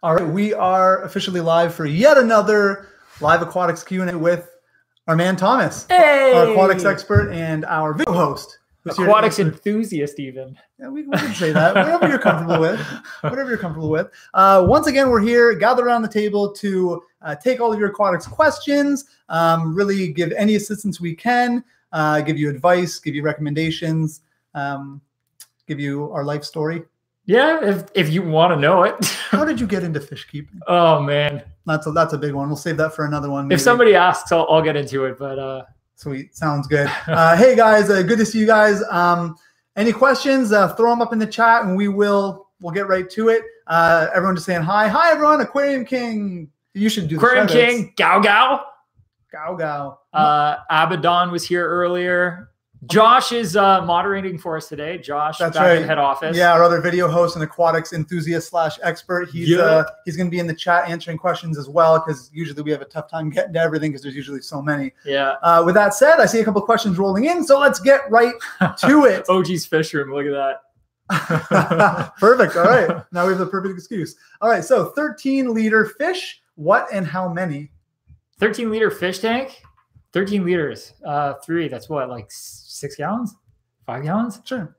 All right, we are officially live for yet another live aquatics Q&A with our man Thomas, our aquatics expert and our video host. Aquatics enthusiast, even. Yeah, we can say that. Whatever you're comfortable with. Whatever you're comfortable with. Once again, we're here, gathered around the table to take all of your aquatics questions, really give any assistance we can, give you advice, give you recommendations, give you our life story. Yeah, if you want to know it. How did you get into fish keeping? Oh, man. That's a big one. We'll save that for another one. Maybe. If somebody asks, I'll get into it. But sweet. Sounds good. Hey, guys. Good to see you guys. Any questions, throw them up in the chat, and we'll get right to it. Everyone just saying hi. Hi, everyone. Aquarium King. You should do Aquarium King. Gao Gao. Gao Gao. Abaddon was here earlier. Josh is moderating for us today. Josh, that's back right. in head office. Yeah, our other video host and aquatics enthusiast / expert. He's going to be in the chat answering questions as well, because usually we have a tough time getting to everything because there's usually so many. Yeah. With that said, I see a couple of questions rolling in, so let's get right to it. OG's fish room. Look at that. Perfect. All right. Now we have the perfect excuse. All right. So 13-liter fish. What and how many? 13-liter fish tank. 13 liters. 3. That's what, like 6 gallons? 5 gallons? Sure.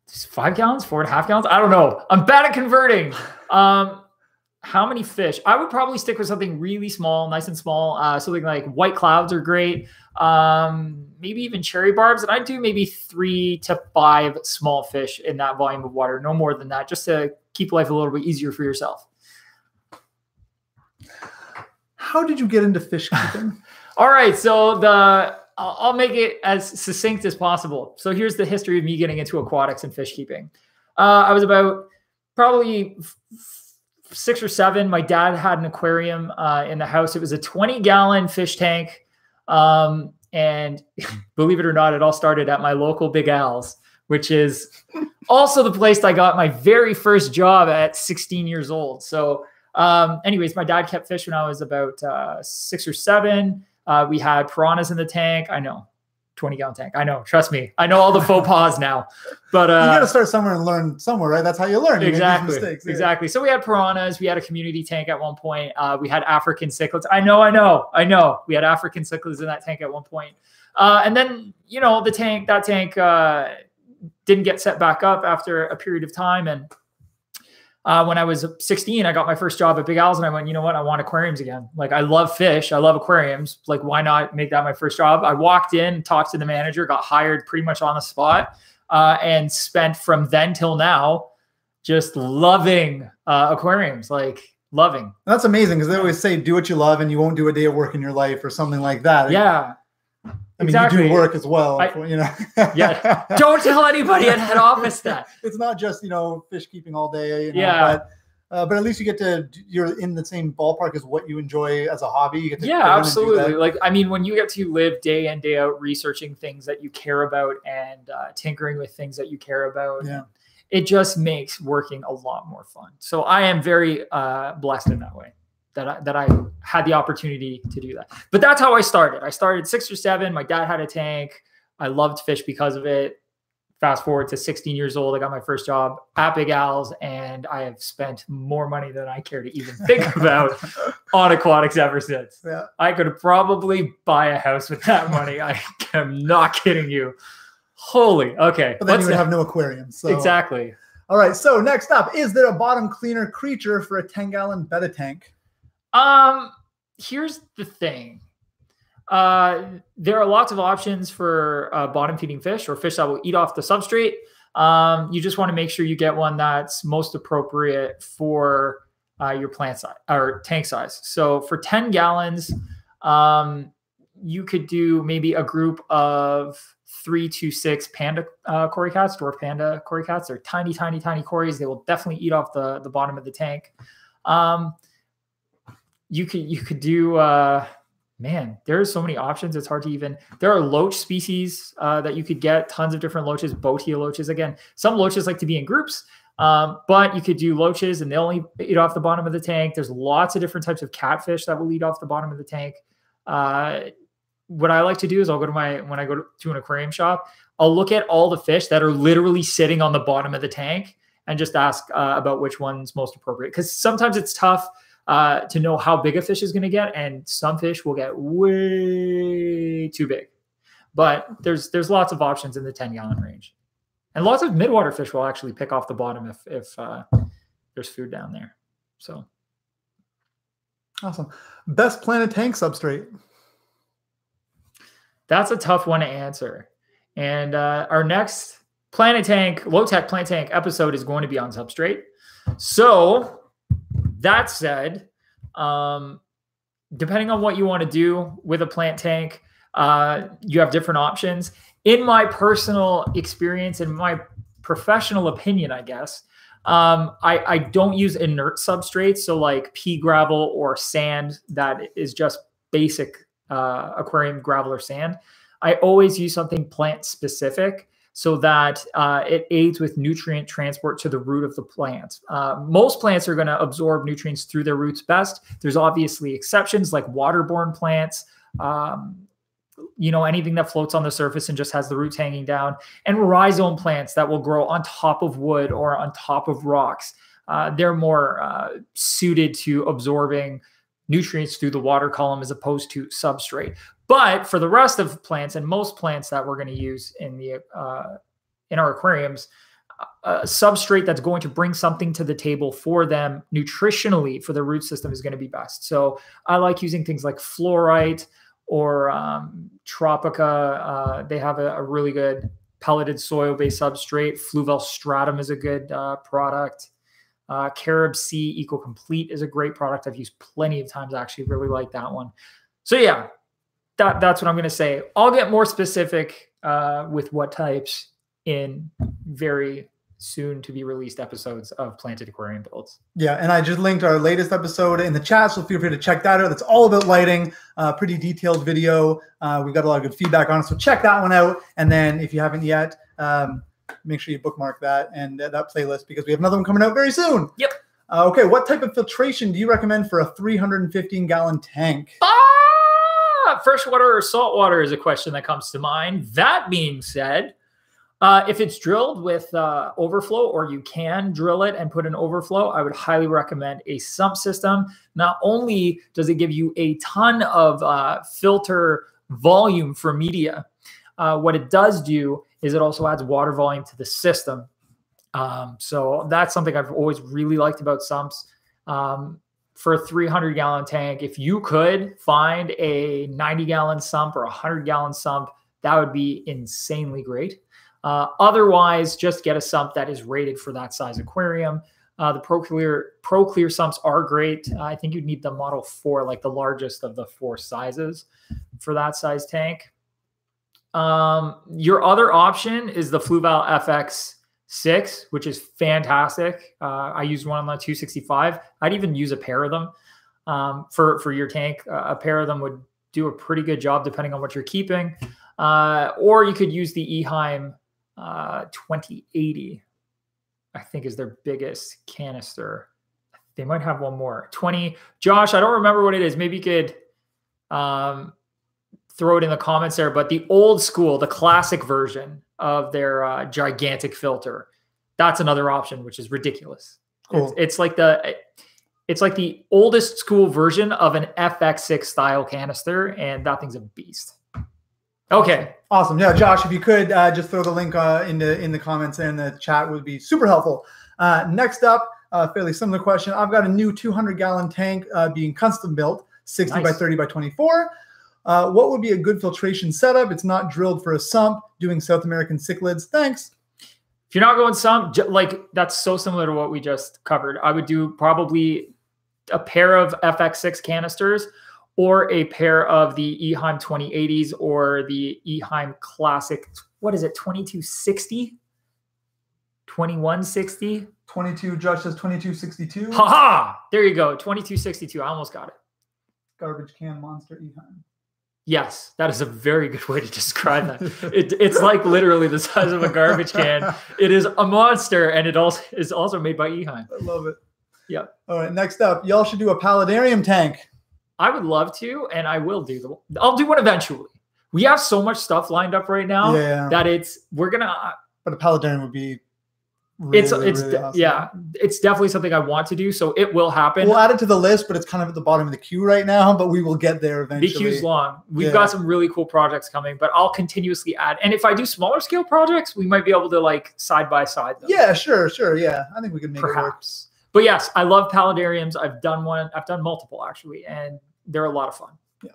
5 gallons? 4.5 gallons? I don't know. I'm bad at converting. How many fish? I would probably stick with something really small, nice and small. Something like white clouds are great. Maybe even cherry barbs. And I'd do maybe 3 to 5 small fish in that volume of water. No more than that, just to keep life a little bit easier for yourself. How did you get into fish keeping? All right, so I'll make it as succinct as possible. So here's the history of me getting into aquatics and fish keeping. I was about probably 6 or 7. My dad had an aquarium in the house. It was a 20-gallon fish tank. And believe it or not, it all started at my local Big Al's, which is also the place I got my very first job at 16 years old. So anyways, my dad kept fish when I was about 6 or 7. We had piranhas in the tank. I know, 20-gallon tank. I know, trust me. I know all the faux pas now. But you got to start somewhere and learn somewhere, right? That's how you learn. Exactly. Exactly. So we had piranhas. We had a community tank at one point. We had African cichlids. I know. We had African cichlids in that tank at one point. And then, that tank didn't get set back up after a period of time. And when I was 16, I got my first job at Big Al's, and I went, you know what? I want aquariums again. Like, I love fish. I love aquariums. Like, why not make that my first job? I walked in, talked to the manager, got hired pretty much on the spot, and spent from then till now just loving aquariums, like loving. That's amazing, because they always say, do what you love and you won't do a day of work in your life or something like that. Yeah. I mean, you do work as well, Yeah. Don't tell anybody at head office that. It's not just, fish keeping all day. Yeah. But at least you're in the same ballpark as what you enjoy as a hobby. You get to absolutely. Like, I mean, when you get to live day in, day out, researching things that you care about and tinkering with things that you care about, it just makes working a lot more fun. So I am very blessed in that way. That I had the opportunity to do that. But that's how I started. I started 6 or 7. My dad had a tank. I loved fish because of it. Fast forward to 16 years old, I got my first job at Big Al's, and I have spent more money than I care to even think about on aquatics ever since. Yeah. I could probably buy a house with that money. I am not kidding you. Holy, okay. But then you would have no aquarium. So. Exactly. All right, so next up, is there a bottom cleaner creature for a 10-gallon betta tank? Here's the thing. There are lots of options for bottom feeding fish, or fish that will eat off the substrate. You just want to make sure you get one that's most appropriate for your plant size or tank size. So for 10 gallons, you could do maybe a group of 3 to 6 panda cory cats, dwarf panda cory cats. They're tiny, tiny, tiny cories. They will definitely eat off the bottom of the tank. You could do, man, there's so many options. It's hard to even, there are loach species that you could get, tons of different loaches, botia loaches. Again, some loaches like to be in groups, but you could do loaches and they'll only eat off the bottom of the tank. There's lots of different types of catfish that will eat off the bottom of the tank. What I like to do is I'll go to when I go to an aquarium shop, I'll look at all the fish that are literally sitting on the bottom of the tank, and just ask about which one's most appropriate. Because sometimes it's tough to know how big a fish is going to get, and some fish will get way too big. But there's lots of options in the 10-gallon range. And lots of midwater fish will actually pick off the bottom if there's food down there. So awesome. Best planted tank substrate? That's a tough one to answer. And our next Planet Tank, low-tech Planet Tank episode is going to be on substrate. So that said, depending on what you want to do with a plant tank, you have different options. In my personal experience, in my professional opinion, I guess, I don't use inert substrates. So like pea gravel or sand that is just basic aquarium gravel or sand. I always use something plant specific so that it aids with nutrient transport to the root of the plant. Most plants are going to absorb nutrients through their roots best. There's obviously exceptions like waterborne plants, anything that floats on the surface and just has the roots hanging down, and rhizome plants that will grow on top of wood or on top of rocks. They're more suited to absorbing nutrients through the water column as opposed to substrate. But for the rest of plants, and most plants that we're going to use in our aquariums, a substrate that's going to bring something to the table for them nutritionally for the root system is going to be best. So I like using things like fluorite or Tropica. They have a really good pelleted soil-based substrate. Fluval stratum is a good product. Carib Sea Eco Complete is a great product I've used plenty of times. I actually really like that one. So yeah, that's what I'm going to say. I'll get more specific with what types in very soon to be released episodes of Planted Aquarium Builds. Yeah, and I just linked our latest episode in the chat, so feel free to check that out. That's all about lighting, pretty detailed video. We got a lot of good feedback on it, so check that one out. And then if you haven't yet, make sure you bookmark that and that playlist, because we have another one coming out very soon. Yep. Okay, what type of filtration do you recommend for a 315-gallon tank? Freshwater or saltwater is a question that comes to mind. That being said, if it's drilled with overflow, or you can drill it and put an overflow, I would highly recommend a sump system. Not only does it give you a ton of filter volume for media, what it does do is it also adds water volume to the system. So that's something I've always really liked about sumps. For a 300-gallon tank, if you could find a 90-gallon sump or a 100-gallon sump, that would be insanely great. Otherwise, just get a sump that is rated for that size aquarium. The Pro Clear sumps are great. I think you'd need the Model 4, like the largest of the 4 sizes for that size tank. Your other option is the Fluval FX6, which is fantastic. I used one on the 265. I'd even use a pair of them for your tank. A pair of them would do a pretty good job depending on what you're keeping. Or you could use the Eheim 2080, I think is their biggest canister. They might have one more. 20. Josh, I don't remember what it is. Maybe you could throw it in the comments there. But the old school, the classic version of their gigantic filter, that's another option, which is ridiculous. Cool. It's like the oldest school version of an FX6 style canister, and that thing's a beast. Okay. Awesome. Yeah, Josh, if you could just throw the link in the comments and the chat, would be super helpful. Next up, fairly similar question. I've got a new 200-gallon tank being custom built, 60 by 30 by 24. What would be a good filtration setup? It's not drilled for a sump, doing South American cichlids. Thanks. If you're not going sump, like that's so similar to what we just covered. I would do probably a pair of FX6 canisters, or a pair of the Eheim 2080s or the Eheim Classic, what is it, 2260? 2160? 22, Josh says 2262. Ha! There you go, 2262. I almost got it. Garbage can monster Eheim. Yes, that is a very good way to describe that. It's like literally the size of a garbage can. It is a monster, and it also is also made by Eheim. I love it. Yeah. All right, next up, y'all should do a paludarium tank. I would love to, and I will do I'll do one eventually. We have so much stuff lined up right now that we're gonna. But a paludarium would be Really, really awesome. Yeah, it's definitely something I want to do. So it will happen. We'll add it to the list, but it's kind of at the bottom of the queue right now, but we will get there eventually. The queue's long. We've got some really cool projects coming, but I'll continuously add. And if I do smaller scale projects, we might be able to like side by side them. Yeah, sure. Yeah. I think we can make it work. But yes, I love paludariums. I've done one. I've done multiple actually, and they're a lot of fun. Yeah.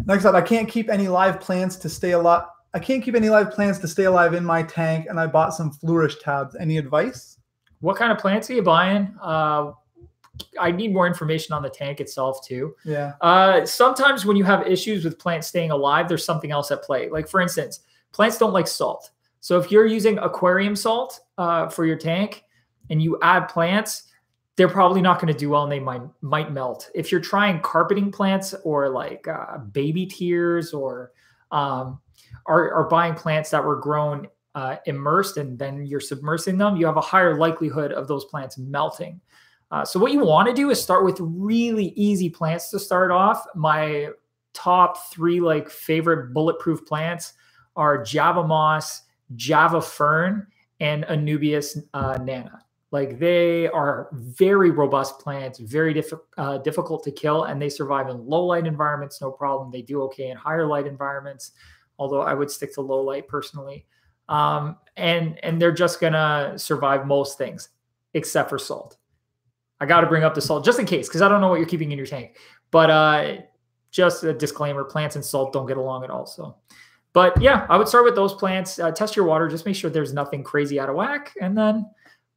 Next up, I can't keep any live plants to stay alive. I can't keep any live plants to stay alive in my tank, and I bought some Flourish tabs. Any advice? What kind of plants are you buying? I need more information on the tank itself too. Yeah. Sometimes when you have issues with plants staying alive, there's something else at play. Like for instance, plants don't like salt. So if you're using aquarium salt for your tank and you add plants, they're probably not going to do well and they might melt. If you're trying carpeting plants or like baby tears or are buying plants that were grown immersed and then you're submersing them, you have a higher likelihood of those plants melting. So what you want to do is start with really easy plants to start off. My top 3 like favorite bulletproof plants are Java moss, Java fern, and Anubias nana. Like they are very robust plants, very difficult to kill, and they survive in low light environments, no problem. They do okay in higher light environments, although I would stick to low light personally. And they're just gonna survive most things except for salt. I got to bring up the salt just in case, because I don't know what you're keeping in your tank. But just a disclaimer, plants and salt don't get along at all. So, but yeah, I would start with those plants, test your water, just make sure there's nothing crazy out of whack, and then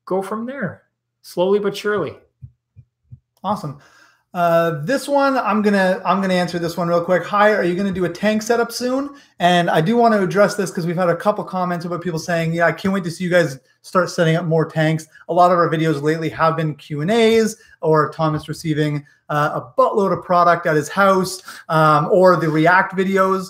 go from there, slowly but surely. Awesome. This one, I'm gonna answer this one real quick. Hi, are you gonna do a tank setup soon? And I do want to address this because we've had a couple comments about people saying, yeah, I can't wait to see you guys start setting up more tanks. A lot of our videos lately have been Q&As or Thomas receiving a buttload of product at his house, or the React videos.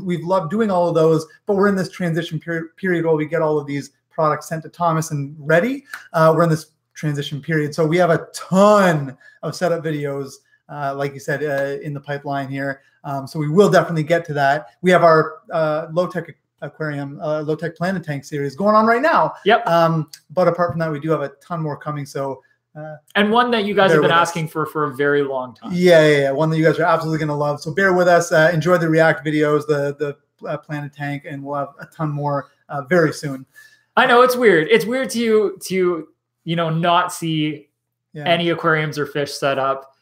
We've loved doing all of those, but we're in this transition period while we get all of these products sent to Thomas and ready. We're in this transition period. So we have a ton of setup videos, like you said, in the pipeline here. So we will definitely get to that. We have our low-tech aquarium, low-tech planet tank series going on right now. Yep. But apart from that, we do have a ton more coming. So and one that you guys have been asking for a very long time. Yeah. One that you guys are absolutely going to love. So bear with us. Enjoy the React videos, the planet tank, and we'll have a ton more very soon. I know it's weird. It's weird to not see any aquariums or fish set up.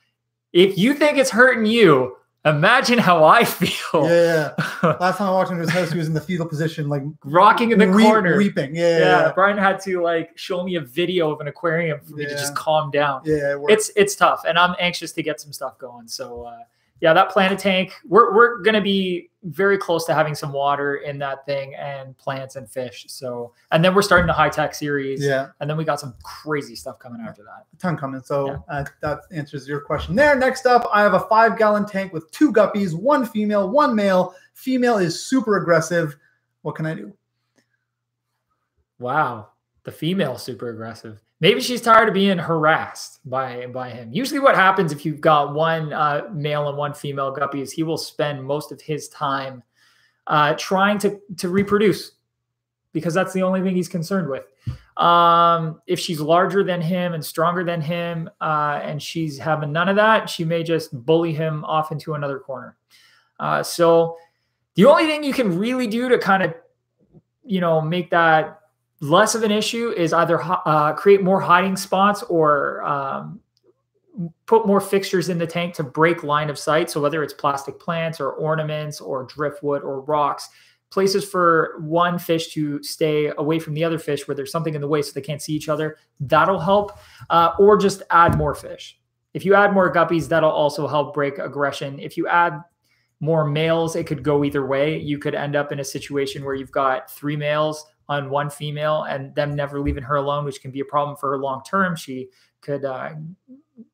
If you think it's hurting you, imagine how I feel. Yeah. Last time I walked into his house, he was in the fetal position, like rocking in the corner, weeping. Yeah. Brian had to like show me a video of an aquarium for me to just calm down. Yeah, it's tough, and I'm anxious to get some stuff going. So yeah, that planet tank, we're gonna be very close to having some water in that thing and plants and fish. So, and then we're starting the high tech series. Yeah. And then we got some crazy stuff coming after that. A ton coming. So that answers your question there. Next up, I have a 5-gallon tank with 2 guppies, 1 female, 1 male. Female is super aggressive. What can I do? Wow. The female super aggressive. Maybe she's tired of being harassed by him. Usually what happens if you've got 1 male and 1 female guppy is he will spend most of his time trying to reproduce, because that's the only thing he's concerned with. If she's larger than him and stronger than him and she's having none of that, she may just bully him off into another corner. So the only thing you can really do to kind of, make that less of an issue is either create more hiding spots or put more fixtures in the tank to break line of sight. So whether it's plastic plants or ornaments or driftwood or rocks, places for one fish to stay away from the other fish where there's something in the way so they can't see each other, that'll help. Or just add more fish. If you add more guppies, that'll also help break aggression. If you add more males, it could go either way. You could end up in a situation where you've got 3 males on 1 female and them never leaving her alone, which can be a problem for her long term. She could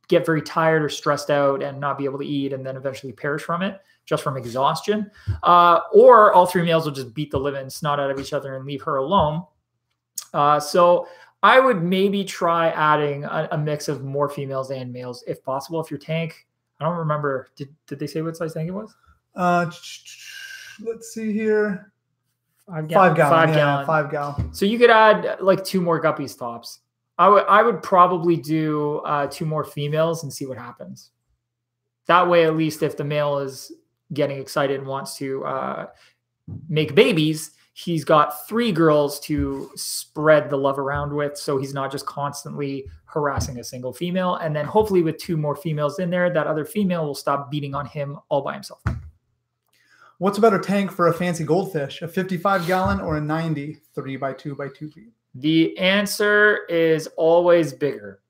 get very tired or stressed out and not be able to eat and then eventually perish from it, just from exhaustion. Or all 3 males will just beat the living snot out of each other and leave her alone. So I would maybe try adding a mix of more females and males if possible. If your tank, I don't remember, did they say what size tank it was? Let's see here. 5 5 gallon. 5 Yeah, gallon. 5 gallon. So you could add like 2 more Guppies tops. I would probably do 2 more females and see what happens. That way, at least if the male is getting excited and wants to make babies, he's got 3 girls to spread the love around with. So he's not just constantly harassing a single female. And then hopefully with 2 more females in there, that other female will stop beating on him all by himself. What's a better tank for a fancy goldfish, a 55 gallon or a 90 3 by 2 by 2 feet? The answer is always bigger.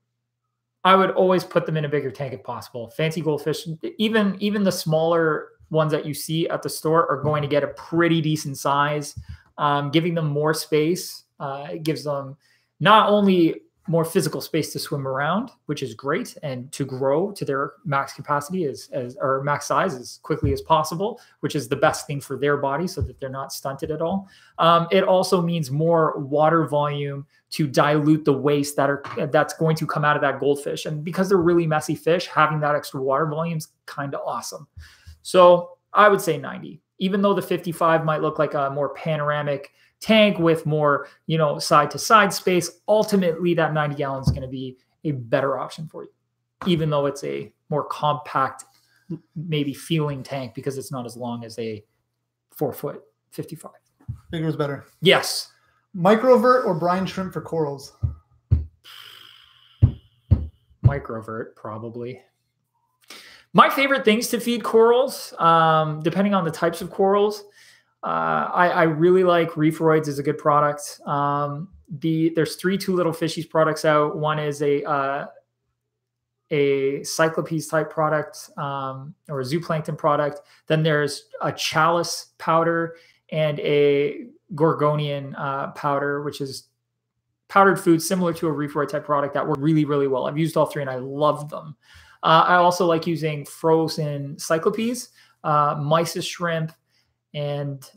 I would always put them in a bigger tank if possible. Fancy goldfish, even the smaller ones that you see at the store are going to get a pretty decent size. Giving them more space, it gives them not only more physical space to swim around, which is great, and to grow to their max capacity or max size as quickly as possible, which is the best thing for their body so that they're not stunted at all. It also means more water volume to dilute the waste that's going to come out of that goldfish. And because they're really messy fish, having that extra water volume is kind of awesome. So I would say 90, even though the 55 might look like a more panoramic tank with more, side to side space. Ultimately, that 90 gallons is going to be a better option for you, even though it's a more compact, maybe feeling tank because it's not as long as a 4-foot 55. Bigger is better. Yes. Microvert or brine shrimp for corals? Microvert, probably. My favorite things to feed corals, depending on the types of corals, I really like Reefroids is a good product. There's 3 Two Little Fishies products out. One is a Cyclopes type product or a zooplankton product. Then there's a Chalice powder and a Gorgonian powder, which is powdered food similar to a Reefroid type product that work really, really well. I've used all 3 and I love them. I also like using frozen Cyclopes, mysis shrimp, and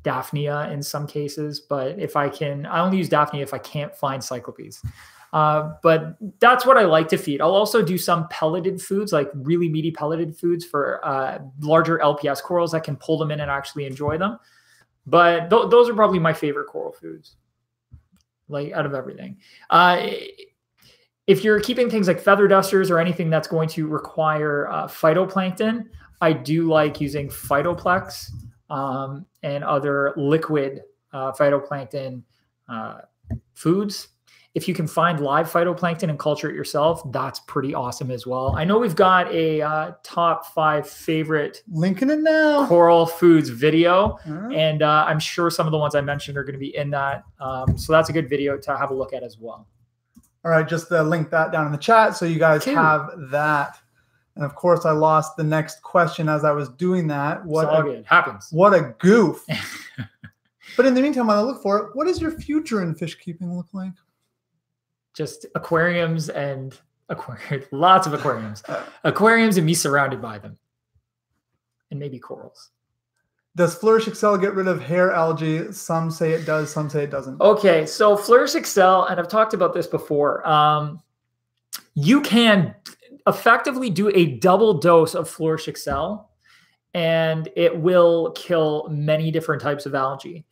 Daphnia in some cases. But if I only use Daphnia if I can't find Cyclopes. But that's what I like to feed. I'll also do some pelleted foods, like really meaty pelleted foods for larger LPS corals that can pull them in and actually enjoy them. But those are probably my favorite coral foods, like out of everything. If you're keeping things like feather dusters or anything that's going to require phytoplankton, I do like using Phytoplex and other liquid phytoplankton foods. If you can find live phytoplankton and culture it yourself, that's pretty awesome as well. I know we've got a top 5 favorite linking it now coral foods video, and I'm sure some of the ones I mentioned are going to be in that. So that's a good video to have a look at as well. All right, just link that down in the chat so you guys have that. And of course, I lost the next question as I was doing that. It's all good. Happens. What a goof. But in the meantime, while I look for it, what does your future in fish keeping look like? Just aquariums and lots of aquariums. Aquariums and me surrounded by them. And maybe corals. Does Flourish Excel get rid of hair algae? Some say it does, some say it doesn't. Okay, so Flourish Excel, and I've talked about this before, you can effectively do a double dose of Flourish Excel, and it will kill many different types of algae.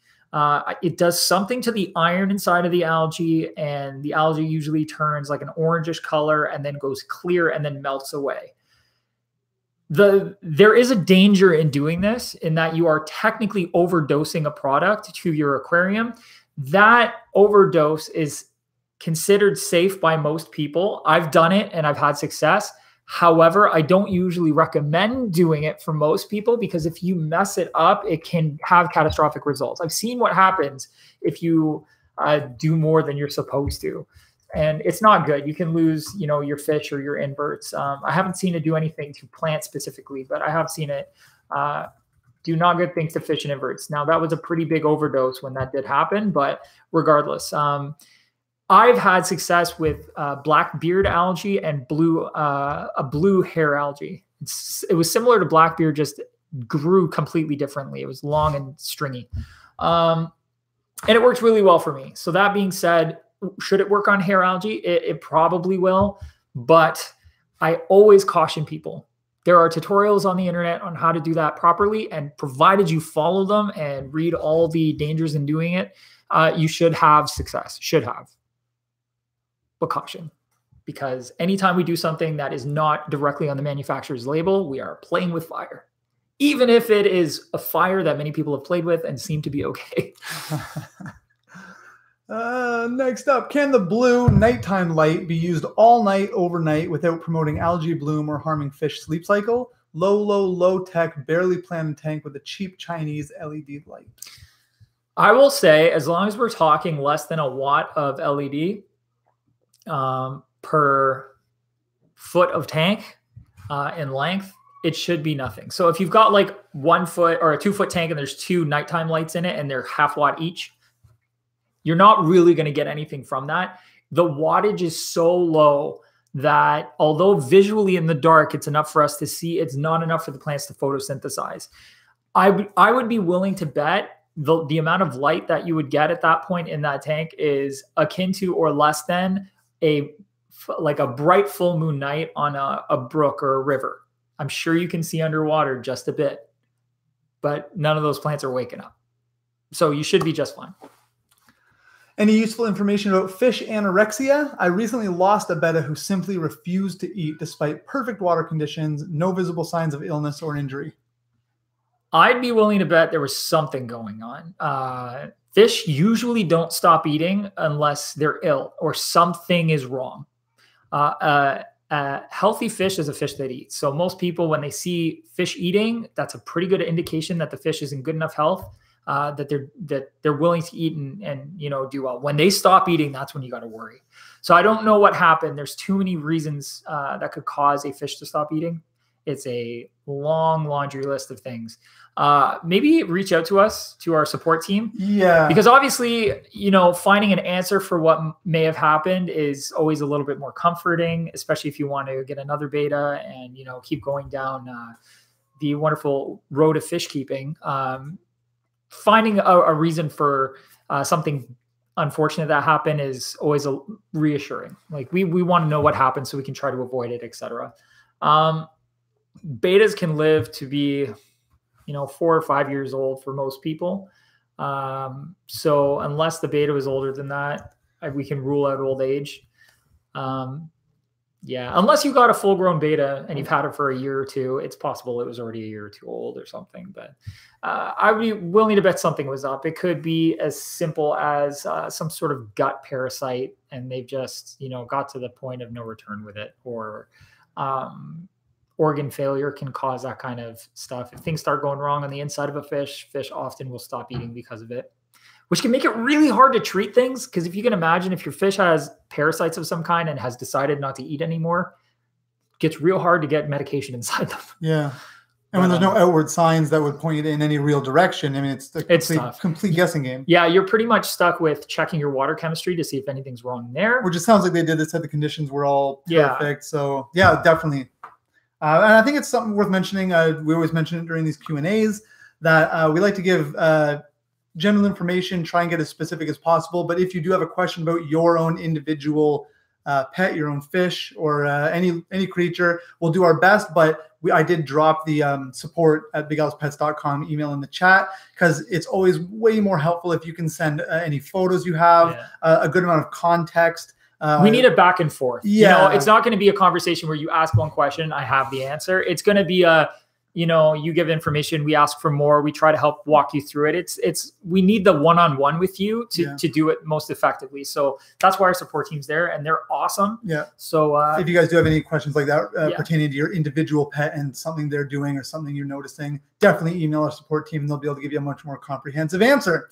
It does something to the iron inside of the algae, and the algae usually turns like an orangish color and then goes clear and then melts away. There is a danger in doing this in that you are technically overdosing a product to your aquarium. That overdose is considered safe by most people. I've done it and I've had success. However, I don't usually recommend doing it for most people because if you mess it up, it can have catastrophic results. I've seen what happens if you do more than you're supposed to. And it's not good. You can lose, your fish or your inverts. I haven't seen it do anything to plants specifically, but I have seen it do not good things to fish and inverts. Now, that was a pretty big overdose when that did happen, but regardless, I've had success with black beard algae and a blue hair algae. It was similar to black beard, just grew completely differently. It was long and stringy. And it worked really well for me. So that being said, should it work on hair algae? It probably will, but I always caution people. There are tutorials on the internet on how to do that properly, and provided you follow them and read all the dangers in doing it, you should have success. Should have. But caution, because anytime we do something that is not directly on the manufacturer's label, we are playing with fire. Even if it is a fire that many people have played with and seem to be okay. Next up, can the blue nighttime light be used all night, overnight, without promoting algae bloom or harming fish sleep cycle? Low tech, barely planned tank with a cheap Chinese LED light. I will say, as long as we're talking less than a watt of LED per foot of tank in length, it should be nothing. So if you've got like 1 foot or a 2 foot tank and there's 2 nighttime lights in it and they're half watt each, you're not really going to get anything from that. The wattage is so low that although visually in the dark, it's enough for us to see, it's not enough for the plants to photosynthesize. I would be willing to bet the amount of light that you would get at that point in that tank is akin to or less than like a bright full moon night on a brook or a river. I'm sure you can see underwater just a bit, but none of those plants are waking up. So you should be just fine. Any useful information about fish anorexia? I recently lost a betta who simply refused to eat despite perfect water conditions, no visible signs of illness or injury. I'd be willing to bet there was something going on. Fish usually don't stop eating unless they're ill or something is wrong. Healthy fish is a fish that eats. So most people, when they see fish eating, that's a pretty good indication that the fish is in good enough health that they're willing to eat and do well. When they stop eating, that's when you got to worry. So I don't know what happened. There's too many reasons that could cause a fish to stop eating. It's a long laundry list of things. Maybe reach out to us, to our support team. Yeah. Because obviously, finding an answer for what may have happened is always a little bit more comforting, especially if you want to get another beta and, keep going down the wonderful road of fish keeping. Finding a reason for something unfortunate that happened is always reassuring. Like we want to know what happened so we can try to avoid it, etc. Betas can live to be 4 or 5 years old for most people. So unless the beta was older than that, we can rule out old age. Unless you got a full grown beta and you've had it for a year or two, it's possible it was already a year or two old or something. But I would be willing to bet something was up. It could be as simple as some sort of gut parasite and they've just, got to the point of no return with it, or organ failure can cause that kind of stuff. If things start going wrong on the inside of a fish often will stop eating because of it, which can make it really hard to treat things. Because if you can imagine, if your fish has parasites of some kind and has decided not to eat anymore, it gets real hard to get medication inside them. Yeah. And when there's no outward signs that would point in any real direction, I mean, it's a complete guessing game. Yeah, you're pretty much stuck with checking your water chemistry to see if anything's wrong there. Which it sounds like they did. They said the conditions were all perfect. So yeah, definitely. And I think it's something worth mentioning. We always mention it during these Q&As that we like to give general information, try and get as specific as possible. But if you do have a question about your own individual pet, your own fish, or any creature, we'll do our best. But I did drop the support at bigalspets.com email in the chat, because it's always way more helpful if you can send any photos you have, a good amount of context. We need a back and forth. Yeah. It's not going to be a conversation where you ask one question, I have the answer. It's going to be you give information, we ask for more, we try to help walk you through it. We need the one-on-one with you to do it most effectively. So that's why our support team's there, and they're awesome. Yeah. So if you guys do have any questions like that pertaining to your individual pet and something they're doing or something you're noticing, definitely email our support team and they'll be able to give you a much more comprehensive answer.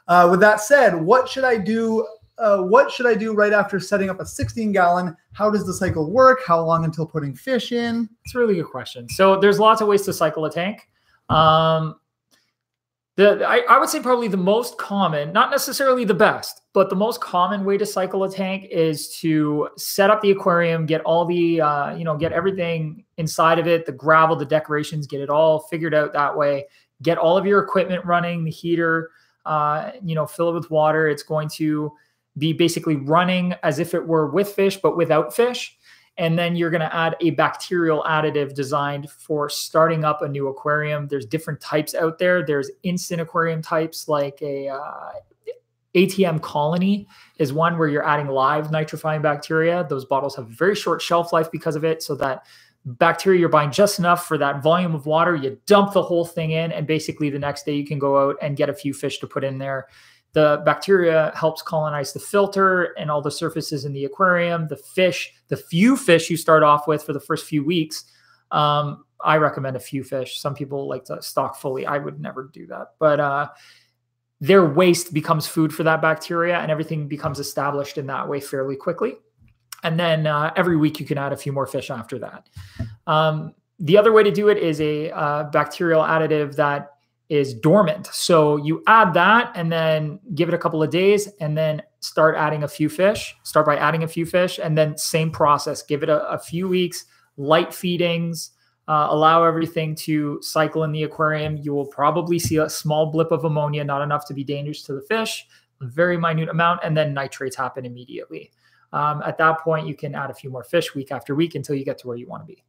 With that said, what should I do? What should I do right after setting up a 16-gallon? How does the cycle work? How long until putting fish in? It's a really good question. So there's lots of ways to cycle a tank. I would say probably the most common, not necessarily the best, but the most common way to cycle a tank is to set up the aquarium, get all the, get everything inside of it, the gravel, the decorations, get it all figured out that way. Get all of your equipment running, the heater, fill it with water. It's going to be basically running as if it were with fish, but without fish. And then you're going to add a bacterial additive designed for starting up a new aquarium. There's different types out there. There's instant aquarium types like a ATM Colony is one where you're adding live nitrifying bacteria. Those bottles have a very short shelf life because of it, so that bacteria, you're buying just enough for that volume of water. You dump the whole thing in, and basically the next day you can go out and get a few fish to put in there. The bacteria helps colonize the filter and all the surfaces in the aquarium. The fish, the few fish you start off with for the first few weeks, I recommend a few fish. Some people like to stock fully. I would never do that. But their waste becomes food for that bacteria, and everything becomes established in that way fairly quickly. And then every week you can add a few more fish after that. The other way to do it is a bacterial additive that is dormant. So you add that and then give it a couple of days and then start adding a few fish. Start by adding a few fish and then same process. Give it a few weeks, light feedings, allow everything to cycle in the aquarium. You will probably see a small blip of ammonia, not enough to be dangerous to the fish, a very minute amount, and then nitrates happen immediately. At that point, you can add a few more fish week after week until you get to where you want to be.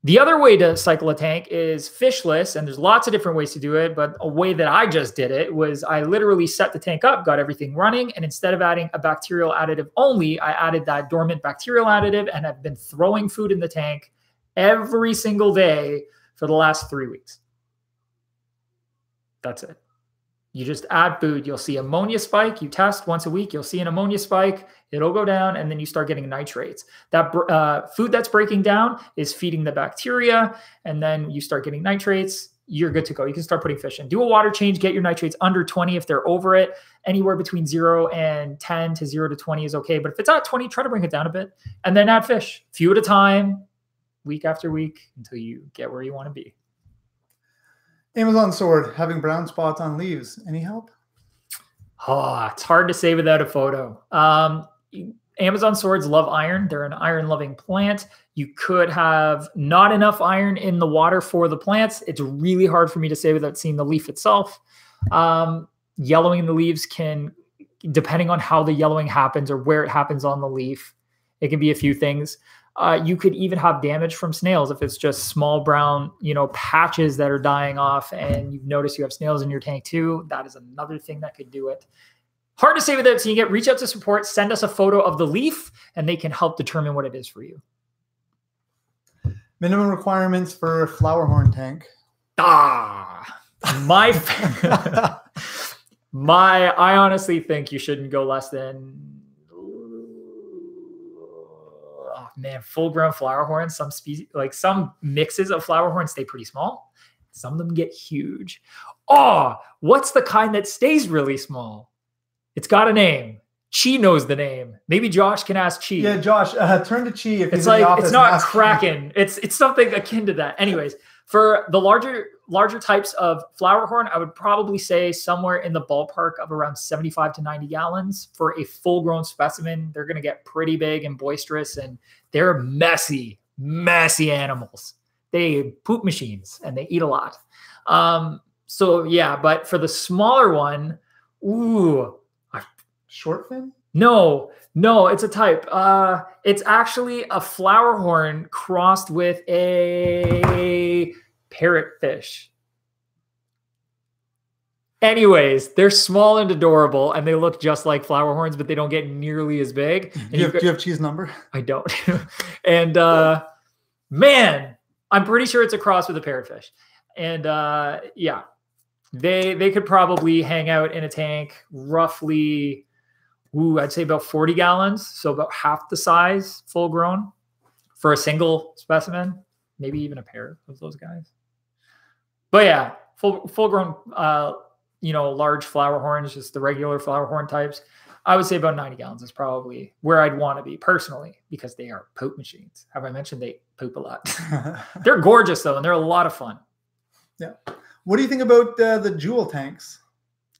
The other way to cycle a tank is fishless, and there's lots of different ways to do it, but a way that I just did it was I literally set the tank up, got everything running, and instead of adding a bacterial additive only, I added that dormant bacterial additive, and I've been throwing food in the tank every single day for the last 3 weeks. That's it. You just add food. You'll see ammonia spike. You test once a week. You'll see an ammonia spike. It'll go down, and then you start getting nitrates. That food that's breaking down is feeding the bacteria, and then you start getting nitrates. You're good to go. You can start putting fish in. Do a water change. Get your nitrates under 20 if they're over it. Anywhere between 0 and 10 to 0 to 20 is okay. But if it's at 20, try to bring it down a bit, and then add fish. Few at a time, week after week, until you get where you want to be. Amazon sword having brown spots on leaves. Any help? Oh, it's hard to say without a photo. Amazon swords love iron. They're an iron-loving plant. You could have not enough iron in the water for the plants. It's really hard for me to say without seeing the leaf itself. Yellowing the leaves can, depending on how the yellowing happens or where it happens on the leaf, it can be a few things. You could even have damage from snails if it's just small brown, patches that are dying off, and you've noticed you have snails in your tank too. That is another thing that could do it. Hard to say without seeing it. Reach out to support, send us a photo of the leaf, and they can help determine what it is for you. Minimum requirements for a flower horn tank. I honestly think you shouldn't go less than, full-grown flower horns. Some species, like some mixes of flower horns, stay pretty small. Some of them get huge. Oh, what's the kind that stays really small? It's got a name. Chi knows the name. Maybe Josh can ask Chi. Yeah, Josh, turn to Chi if it's he's like in the office. It's not Kraken. It's something akin to that. Anyways, for the larger types of flower horn, I would probably say somewhere in the ballpark of around 75 to 90 gallons for a full-grown specimen. They're going to get pretty big and boisterous, and they're messy animals. They poop machines, and they eat a lot. So yeah, but for the smaller one, short fin? No, it's a type. It's actually a flower horn crossed with a parrotfish. Anyways, they're small and adorable, and they look just like flower horns, but they don't get nearly as big. Do you have Chi's number? I don't. And man, I'm pretty sure it's a cross with a parrotfish. And yeah, they could probably hang out in a tank roughly, I'd say about 40 gallons. So about half the size, full grown for a single specimen, maybe even a pair of those guys. But yeah, full grown, large flower horns, just the regular flower horn types. I would say about 90 gallons is probably where I'd want to be personally, because they are poop machines. Have I mentioned they poop a lot? They're gorgeous though, and they're a lot of fun. Yeah. What do you think about the jewel tanks?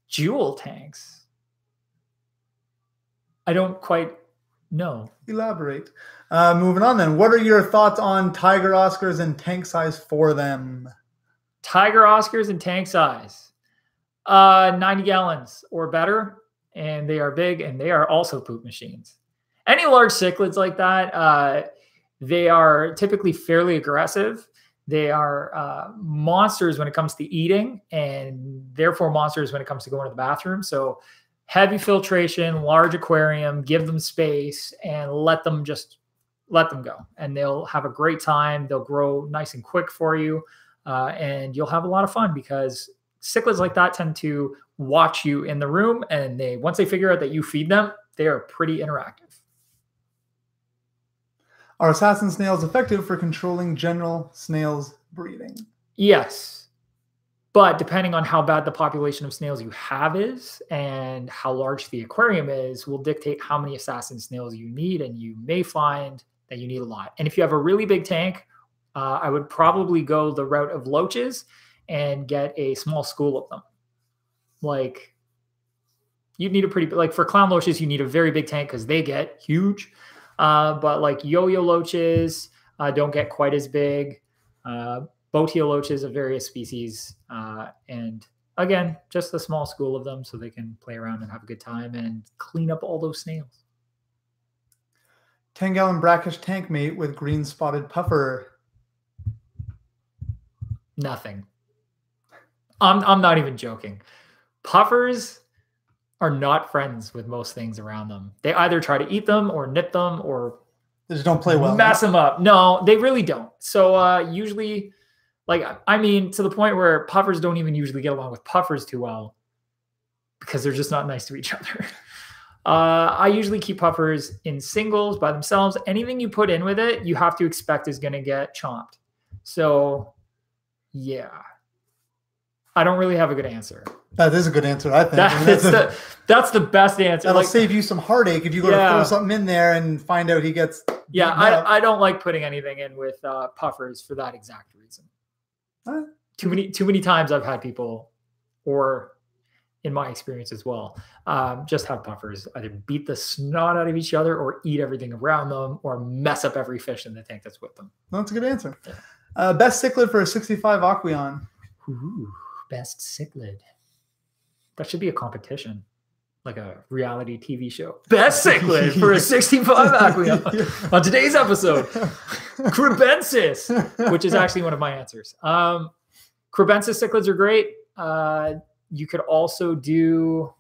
Jewel tanks? I don't quite know. Elaborate. Moving on then. What are your thoughts on Tiger Oscars and tank size for them? Tiger Oscars and tank size. 90 gallons or better. And they are big, and they are also poop machines. Any large cichlids like that, They are typically fairly aggressive. They are monsters when it comes to eating, and therefore monsters when it comes to going to the bathroom. So heavy filtration, large aquarium, give them space, and let them go. And they'll have a great time. They'll grow nice and quick for you, and you'll have a lot of fun because cichlids like that tend to watch you in the room, and once they figure out that you feed them, they are pretty interactive. Are assassin snails effective for controlling general snails breeding? Yes. But depending on how bad the population of snails you have is and how large the aquarium is will dictate how many assassin snails you need. And you may find that you need a lot. And if you have a really big tank, I would probably go the route of loaches and get a small school of them. Like you need for clown loaches, you need a very big tank because they get huge. But like yo-yo loaches don't get quite as big. Boateal loaches of various species. And again, just a small school of them so they can play around and have a good time and clean up all those snails. 10-gallon brackish tank mate with green spotted puffer. Nothing. I'm not even joking. Puffers are not friends with most things around them. They either try to eat them or nip them or they just don't play well. Mess them up. No, they really don't. So usually, to the point where puffers don't even usually get along with puffers too well because they're just not nice to each other. I usually keep puffers in singles by themselves. Anything you put in with it, you have to expect is going to get chomped. So, yeah. I don't really have a good answer. That is a good answer, I think. That's the best answer. That'll save you some heartache if you go to throw something in there and find out he gets. Yeah, I don't like putting anything in with puffers for that exact reason. Too many times I've had people, or in my experience as well, just have puffers either beat the snot out of each other or eat everything around them or mess up every fish in the tank that's with them. That's a good answer. Yeah. Best cichlid for a 65 Aqueon. Ooh. Best cichlid. That should be a competition, like a reality TV show. Best cichlid for a 65 Aqueon. On today's episode, Crebensis, which is actually one of my answers. Crebensis cichlids are great. You could also do,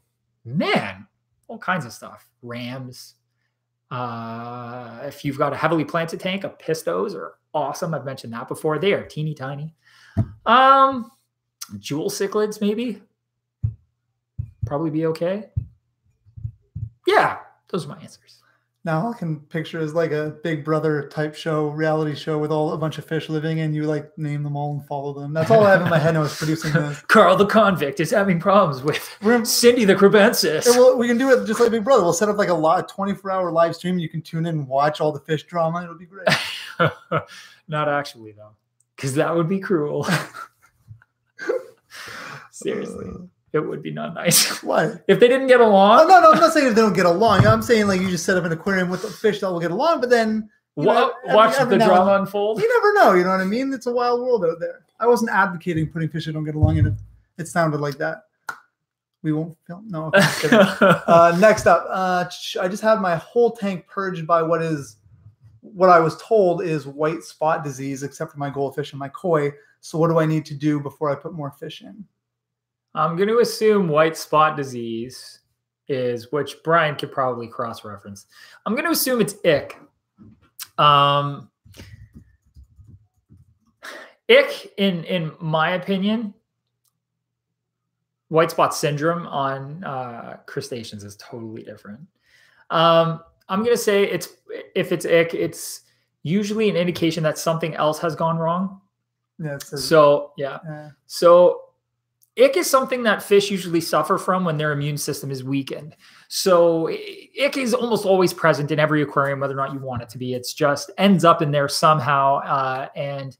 all kinds of stuff. Rams. If you've got a heavily planted tank, pistos are awesome. I've mentioned that before. They are teeny tiny. Jewel cichlids, maybe. Probably be okay. Yeah, those are my answers. Now I can picture as like a Big Brother type show, reality show with a bunch of fish living, and you like name them all and follow them. That's all I have in my head when I was producing this. Carl the convict is having problems with Cindy the Crebensis. We can do it just like Big Brother. We'll set up like a 24-hour live stream. You can tune in and watch all the fish drama. It'll be great. Not actually, though, because that would be cruel. Seriously, it would be not nice. Why? If they didn't get along? Oh, no, I'm not saying if they don't get along. I'm saying like you just set up an aquarium with the fish that will get along, but then watch the drama unfold. You never know. You know what I mean? It's a wild world out there. I wasn't advocating putting fish that don't get along, and it sounded like that. We won't film. No. Okay, next up, I just had my whole tank purged by what I was told is white spot disease, except for my goldfish and my koi. So what do I need to do before I put more fish in? I'm going to assume white spot disease is, which Brian could probably cross-reference. I'm going to assume it's ick. Ick, in my opinion, white spot syndrome on crustaceans is totally different. I'm going to say if it's ick, it's usually an indication that something else has gone wrong. Yeah. So ick is something that fish usually suffer from when their immune system is weakened. So ick is almost always present in every aquarium, whether or not you want it to be. It's just ends up in there somehow. And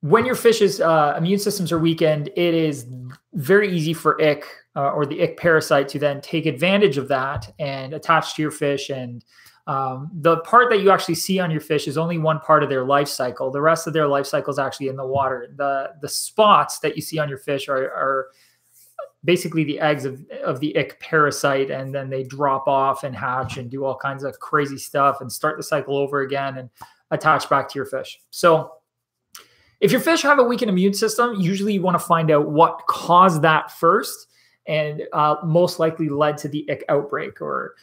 when your fish's immune systems are weakened, it is very easy for ick or the ick parasite to then take advantage of that and attach to your fish. And the part that you actually see on your fish is only one part of their life cycle. The rest of their life cycle is actually in the water. The spots that you see on your fish are basically the eggs of the ick parasite, and then they drop off and hatch and do all kinds of crazy stuff and start the cycle over again and attach back to your fish. So if your fish have a weakened immune system, usually you want to find out what caused that first, and most likely led to the ick outbreak, or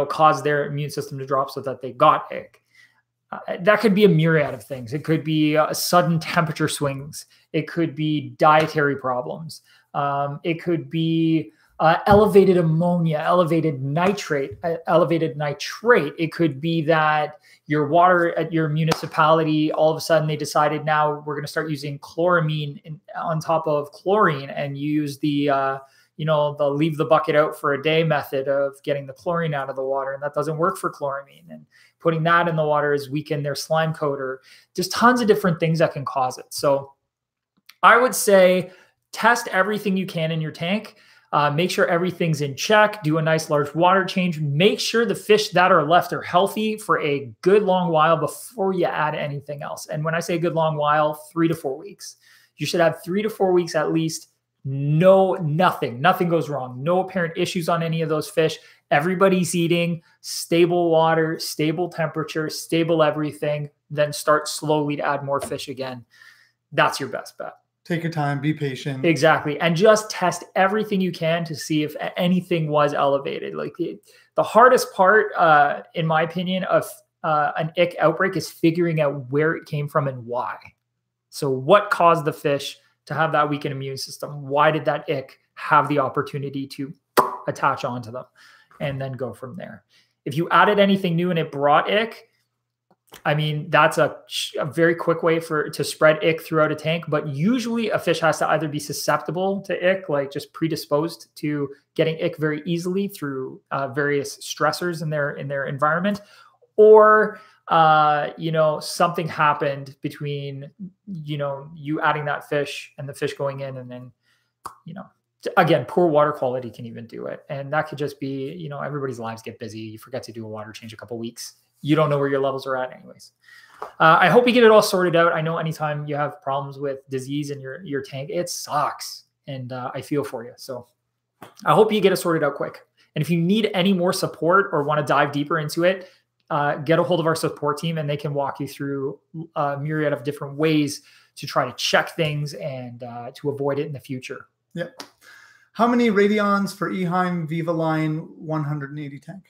caused their immune system to drop so that they got ick. That could be a myriad of things. It could be sudden temperature swings. It could be dietary problems. It could be elevated ammonia, elevated nitrate, elevated nitrate. It could be that your water at your municipality, all of a sudden they decided now we're going to start using chloramine on top of chlorine, and you use the leave the bucket out for a day method of getting the chlorine out of the water, and that doesn't work for chloramine. And putting that in the water has weakened their slime coat, or just tons of different things that can cause it. So I would say test everything you can in your tank. Make sure everything's in check. Do a nice large water change. Make sure the fish that are left are healthy for a good long while before you add anything else. And when I say good long while, 3 to 4 weeks. You should have 3 to 4 weeks at least. Nothing goes wrong. No apparent issues on any of those fish. Everybody's eating, stable water, stable temperature, stable everything. Then start slowly to add more fish again. That's your best bet. Take your time, be patient. Exactly. And just test everything you can to see if anything was elevated. Like the hardest part, in my opinion, of an ick outbreak is figuring out where it came from and why. So what caused the fish to have that weakened immune system? Why did that ick have the opportunity to attach onto them? And then go from there. If you added anything new and it brought ick, I mean, that's a very quick way to spread ick throughout a tank. But usually a fish has to either be susceptible to ick, like just predisposed to getting ick very easily through various stressors in their environment, or something happened between you adding that fish and the fish going in, and then again, poor water quality can even do it. And that could just be, everybody's lives get busy. You forget to do a water change a couple weeks. You don't know where your levels are at anyways. I hope you get it all sorted out. I know anytime you have problems with disease in your tank, it sucks. And I feel for you. So I hope you get it sorted out quick. And if you need any more support or want to dive deeper into it, get a hold of our support team, and they can walk you through a myriad of different ways to try to check things and to avoid it in the future. Yep. How many Radians for Eheim Viva Line 180 tank?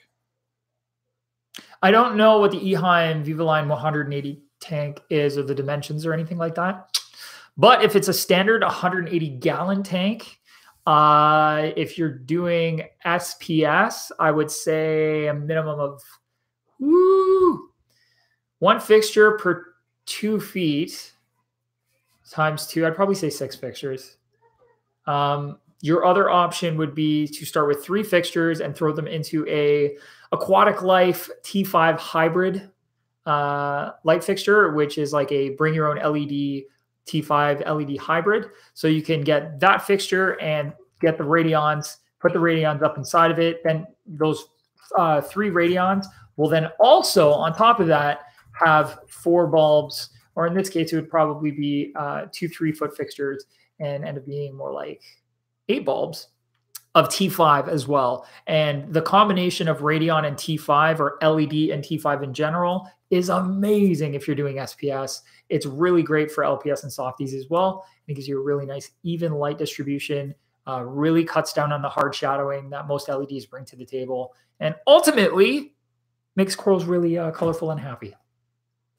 I don't know what the Eheim Viva Line 180 tank is, or the dimensions or anything like that. But if it's a standard 180-gallon tank, if you're doing SPS, I would say a minimum of one fixture per 2 feet times 2. I'd probably say 6 fixtures. Your other option would be to start with 3 fixtures and throw them into a Aquatic Life T5 hybrid light fixture, which is like a bring your own LED T5 LED hybrid. So you can get that fixture and get the Radians, put the Radians up inside of it. Then those 3 Radians will then also, on top of that, have 4 bulbs, or in this case, it would probably be 2 3-foot fixtures, and end up being more like 8 bulbs of T5 as well. And the combination of Radion and T5, or LED and T5 in general, is amazing if you're doing SPS. It's really great for LPS and softies as well. It gives you a really nice even light distribution, really cuts down on the hard shadowing that most LEDs bring to the table, and ultimately makes corals really colorful and happy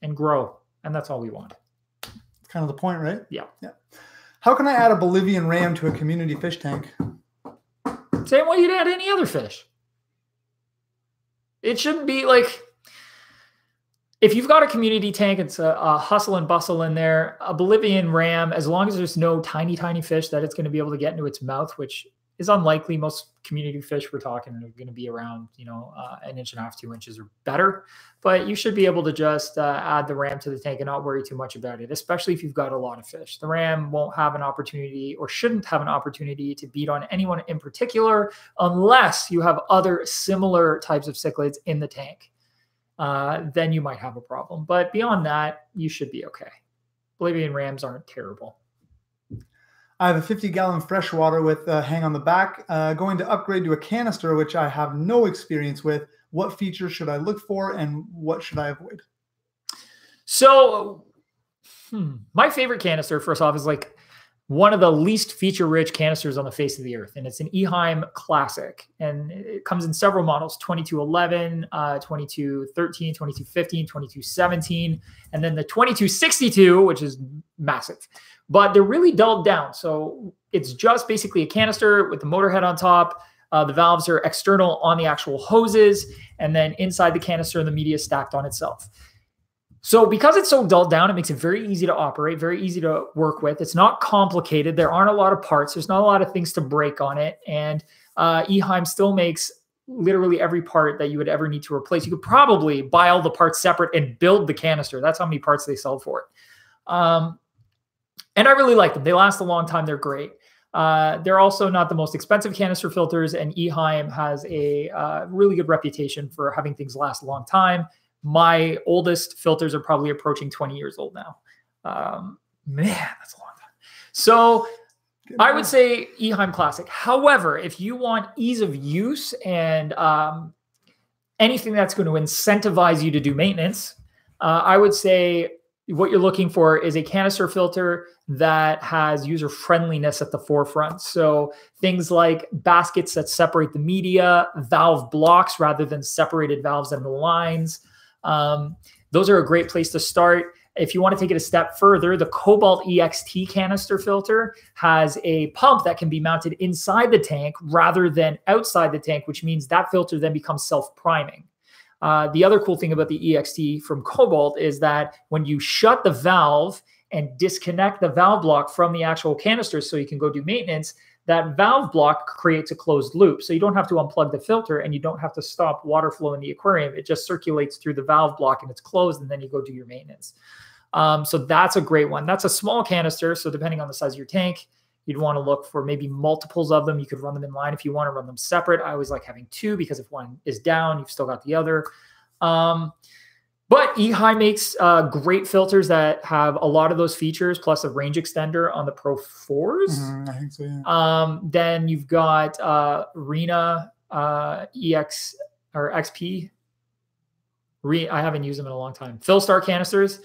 and grow. And that's all we want. It's kind of the point, right? Yeah. How can I add a Bolivian ram to a community fish tank? Same way you'd add any other fish. It shouldn't be like, if you've got a community tank, it's a hustle and bustle in there. A Bolivian ram, as long as there's no tiny fish that it's going to be able to get into its mouth, which is unlikely. Most community fish we're talking are going to be around, 1.5 inches, 2 inches or better. But you should be able to just add the ram to the tank and not worry too much about it, especially if you've got a lot of fish. The ram won't have an opportunity, or shouldn't have an opportunity, to beat on anyone in particular, unless you have other similar types of cichlids in the tank. Then you might have a problem. But beyond that, you should be okay. Bolivian rams aren't terrible. I have a 50-gallon freshwater with a hang on the back, going to upgrade to a canister, which I have no experience with. What features should I look for and what should I avoid? So my favorite canister, first off, is like one of the least feature-rich canisters on the face of the earth, and it's an Eheim Classic, and it comes in several models: 2211, 2213, 2215, 2217, and then the 2262, which is massive. But they're really dulled down, so it's just basically a canister with the motor head on top. The valves are external on the actual hoses, and then inside the canister, the media is stacked on itself. So because it's so dulled down, it makes it very easy to operate, very easy to work with. It's not complicated. There aren't a lot of parts. There's not a lot of things to break on it. And Eheim still makes literally every part that you would ever need to replace. You could probably buy all the parts separate and build the canister. That's how many parts they sell for it. And I really like them. They last a long time. They're great. They're also not the most expensive canister filters, and Eheim has a really good reputation for having things last a long time. My oldest filters are probably approaching 20 years old now. Man, that's a long time. So I would say Eheim Classic. However, if you want ease of use and anything that's going to incentivize you to do maintenance, I would say what you're looking for is a canister filter that has user friendliness at the forefront. So things like baskets that separate the media, valve blocks rather than separated valves and the lines. Those are a great place to start. If you want to take it a step further, the Cobalt EXT canister filter has a pump that can be mounted inside the tank rather than outside the tank, which means that filter then becomes self-priming. The other cool thing about the EXT from Cobalt is that when you shut the valve and disconnect the valve block from the actual canister so you can go do maintenance, that valve block creates a closed loop. So you don't have to unplug the filter and you don't have to stop water flow in the aquarium. It just circulates through the valve block and it's closed, and then you go do your maintenance. So that's a great one. That's a small canister. So depending on the size of your tank, you'd want to look for maybe multiples of them. You could run them in line if you want to run them separate. I always like having two because if one is down, you've still got the other. But Eheim makes great filters that have a lot of those features, plus a range extender on the Pro 4s. I think so, yeah. Then you've got Rena EX or XP. I haven't used them in a long time. Philstar canisters,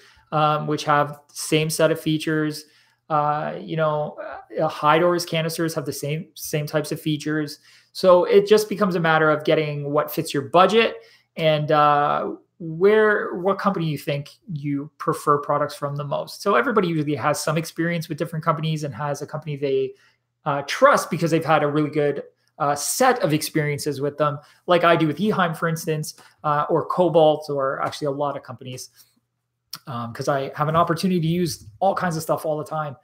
which have the same set of features. Hydor's canisters have the same types of features. So it just becomes a matter of getting what fits your budget and what company you think you prefer products from the most. So everybody usually has some experience with different companies and has a company they trust because they've had a really good set of experiences with them, like I do with Eheim, for instance, or Cobalt, or actually a lot of companies, because I have an opportunity to use all kinds of stuff all the time.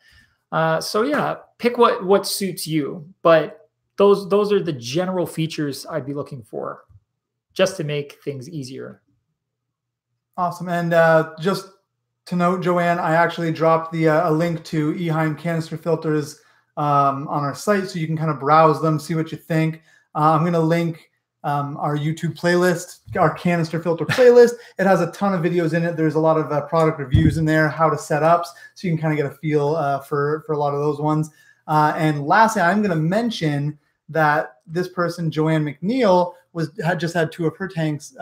So yeah, pick what suits you. But those are the general features I'd be looking for just to make things easier. Awesome. And just to note, Joanne, I actually dropped a link to Eheim canister filters on our site, so you can kind of browse them, see what you think. I'm going to link our YouTube playlist, our canister filter playlist. It has a ton of videos in it. There's a lot of product reviews in there, how to setups, so you can kind of get a feel for a lot of those ones. And lastly, I'm going to mention that this person, Joanne McNeil, had just had two of her tanks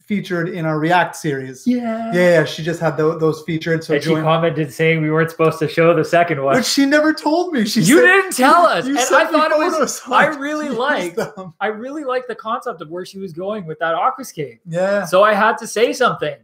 featured in our React series. Yeah, she just had those featured. So and she commented saying we weren't supposed to show the second one, but she never told me. You didn't tell us, and I thought it was. I really liked the concept of where she was going with that aquascape. Yeah. So I had to say something.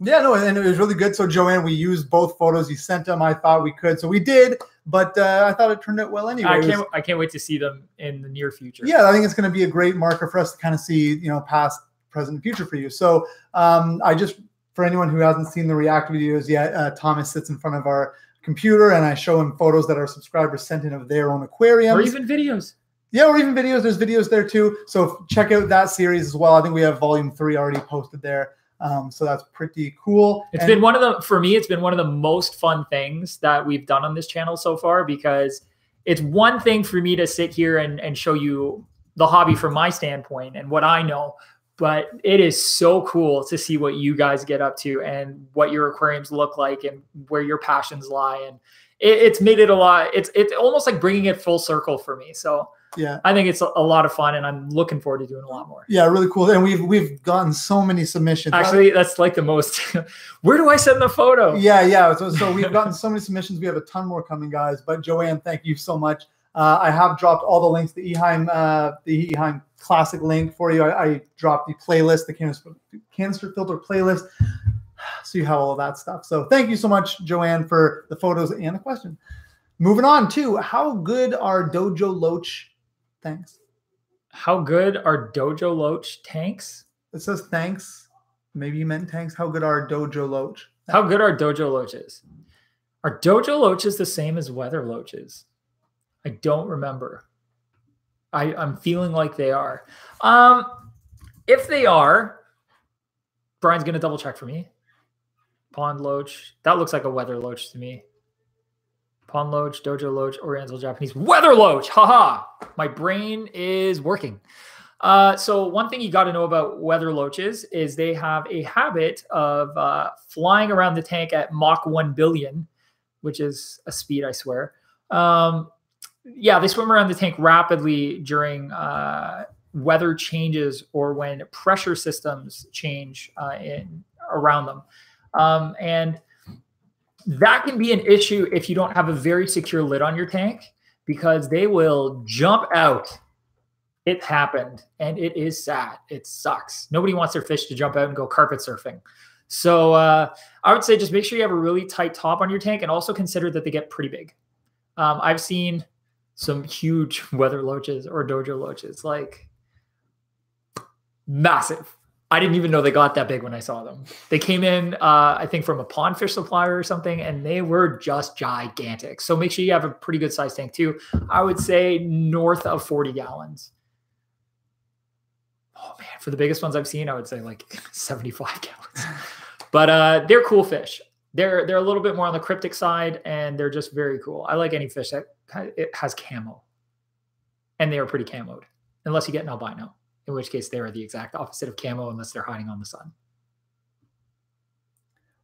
Yeah, no, and it was really good. So Joanne, we used both photos. You sent them. I thought we could, so we did. But I thought it turned out well anyway. I can't wait to see them in the near future. Yeah, I think it's going to be a great marker for us to kind of see, past, present, and future for you. So for anyone who hasn't seen the React videos yet, Thomas sits in front of our computer and I show him photos that our subscribers sent in of their own aquariums. Or even videos. Yeah, or even videos. There's videos there too. So check out that series as well. I think we have volume 3 already posted there. So that's pretty cool. It's been one of the most fun things that we've done on this channel so far, because it's one thing for me to sit here and show you the hobby from my standpoint and what I know, but it is so cool to see what you guys get up to and what your aquariums look like and where your passions lie. And it's made it a lot. It's almost like bringing it full circle for me. So yeah, I think it's a lot of fun, and I'm looking forward to doing a lot more. Yeah, really cool. And we've gotten so many submissions. Actually, that's like the most. Where do I send the photo? Yeah. So we've gotten so many submissions. We have a ton more coming, guys. But Joanne, thank you so much. I have dropped all the links, the Eheim Classic link for you. I dropped the playlist, the Canister Filter playlist. So you have all of that stuff. So thank you so much, Joanne, for the photos and the question. Moving on to how good are Dojo Loach tanks? How good are Dojo Loach tanks? It says thanks. Maybe you meant tanks. How good are Dojo Loach? How good are Dojo Loaches? Are Dojo Loaches the same as Weather Loaches? I don't remember. I'm feeling like they are. If they are, Brian's going to double check for me. Pond Loach. That looks like a Weather Loach to me. Pond Loach, Dojo Loach, Oriental Japanese. Weather Loach! Haha! My brain is working. So one thing you got to know about Weather Loaches is they have a habit of flying around the tank at Mach 1 billion, which is a speed, I swear. Yeah, they swim around the tank rapidly during weather changes or when pressure systems change around them. And that can be an issue if you don't have a very secure lid on your tank, because they will jump out. It happened, and it is sad. It sucks. Nobody wants their fish to jump out and go carpet surfing. So I would say just make sure you have a really tight top on your tank, and also consider that they get pretty big. I've seen some huge Weather Loaches or Dojo Loaches, like massive. I didn't even know they got that big when I saw them. They came in, I think, from a pond fish supplier or something, and they were just gigantic. So make sure you have a pretty good size tank too. I would say north of 40 gallons. Oh man, for the biggest ones I've seen, I would say like 75 gallons. But they're cool fish. They're a little bit more on the cryptic side, and they're just very cool. I like any fish that it has camo, and they are pretty camoed, unless you get an albino, in which case they are the exact opposite of camo unless they're hiding on the sun.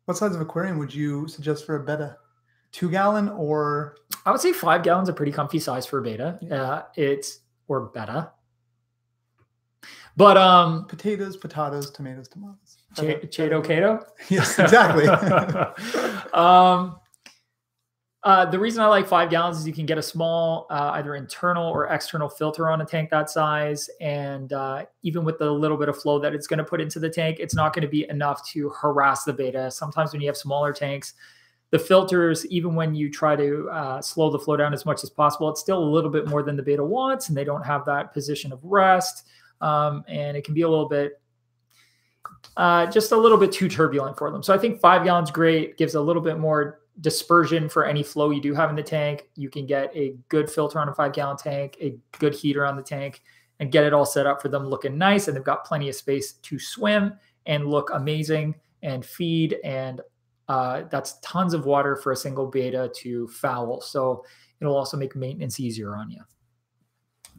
What size of aquarium would you suggest for a betta? 2 gallon or? I would say 5 gallons a pretty comfy size for a beta. Or betta. But potatoes, tomatoes. Cheeto Kato? Yes, exactly. The reason I like 5 gallons is you can get a small, either internal or external filter on a tank that size. And even with the little bit of flow that it's going to put into the tank, it's not going to be enough to harass the beta. Sometimes when you have smaller tanks, the filters, even when you try to slow the flow down as much as possible, it's still a little bit more than the beta wants, and they don't have that position of rest. And it can be a little bit, just a little bit too turbulent for them. So I think 5 gallons great, gives a little bit more dispersion for any flow you do have in the tank. You can get a good filter on a 5 gallon tank, a good heater on the tank, and get it all set up for them looking nice. And they've got plenty of space to swim and look amazing and feed. And that's tons of water for a single beta to foul. So it'll also make maintenance easier on you.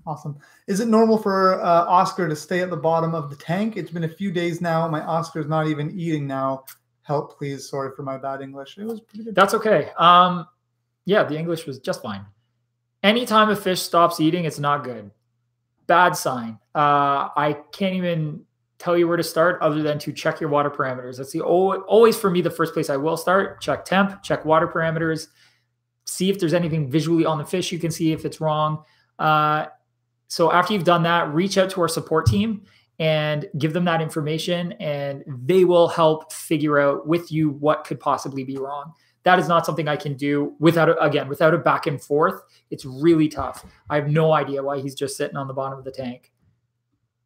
Awesome. Is it normal for Oscar to stay at the bottom of the tank? It's been a few days now. My Oscar's not even eating now. Help, please. Sorry for my bad English. It was pretty good. That's okay. Yeah, the English was just fine. Anytime a fish stops eating, it's not good. Bad sign. I can't even tell you where to start other than to check your water parameters. That's always for me the first place I will start. Check temp, check water parameters, see if there's anything visually on the fish you can see if it's wrong. So after you've done that, reach out to our support team and give them that information, and they will help figure out with you what could possibly be wrong. That is not something I can do without a back and forth. It's really tough. I have no idea why he's just sitting on the bottom of the tank.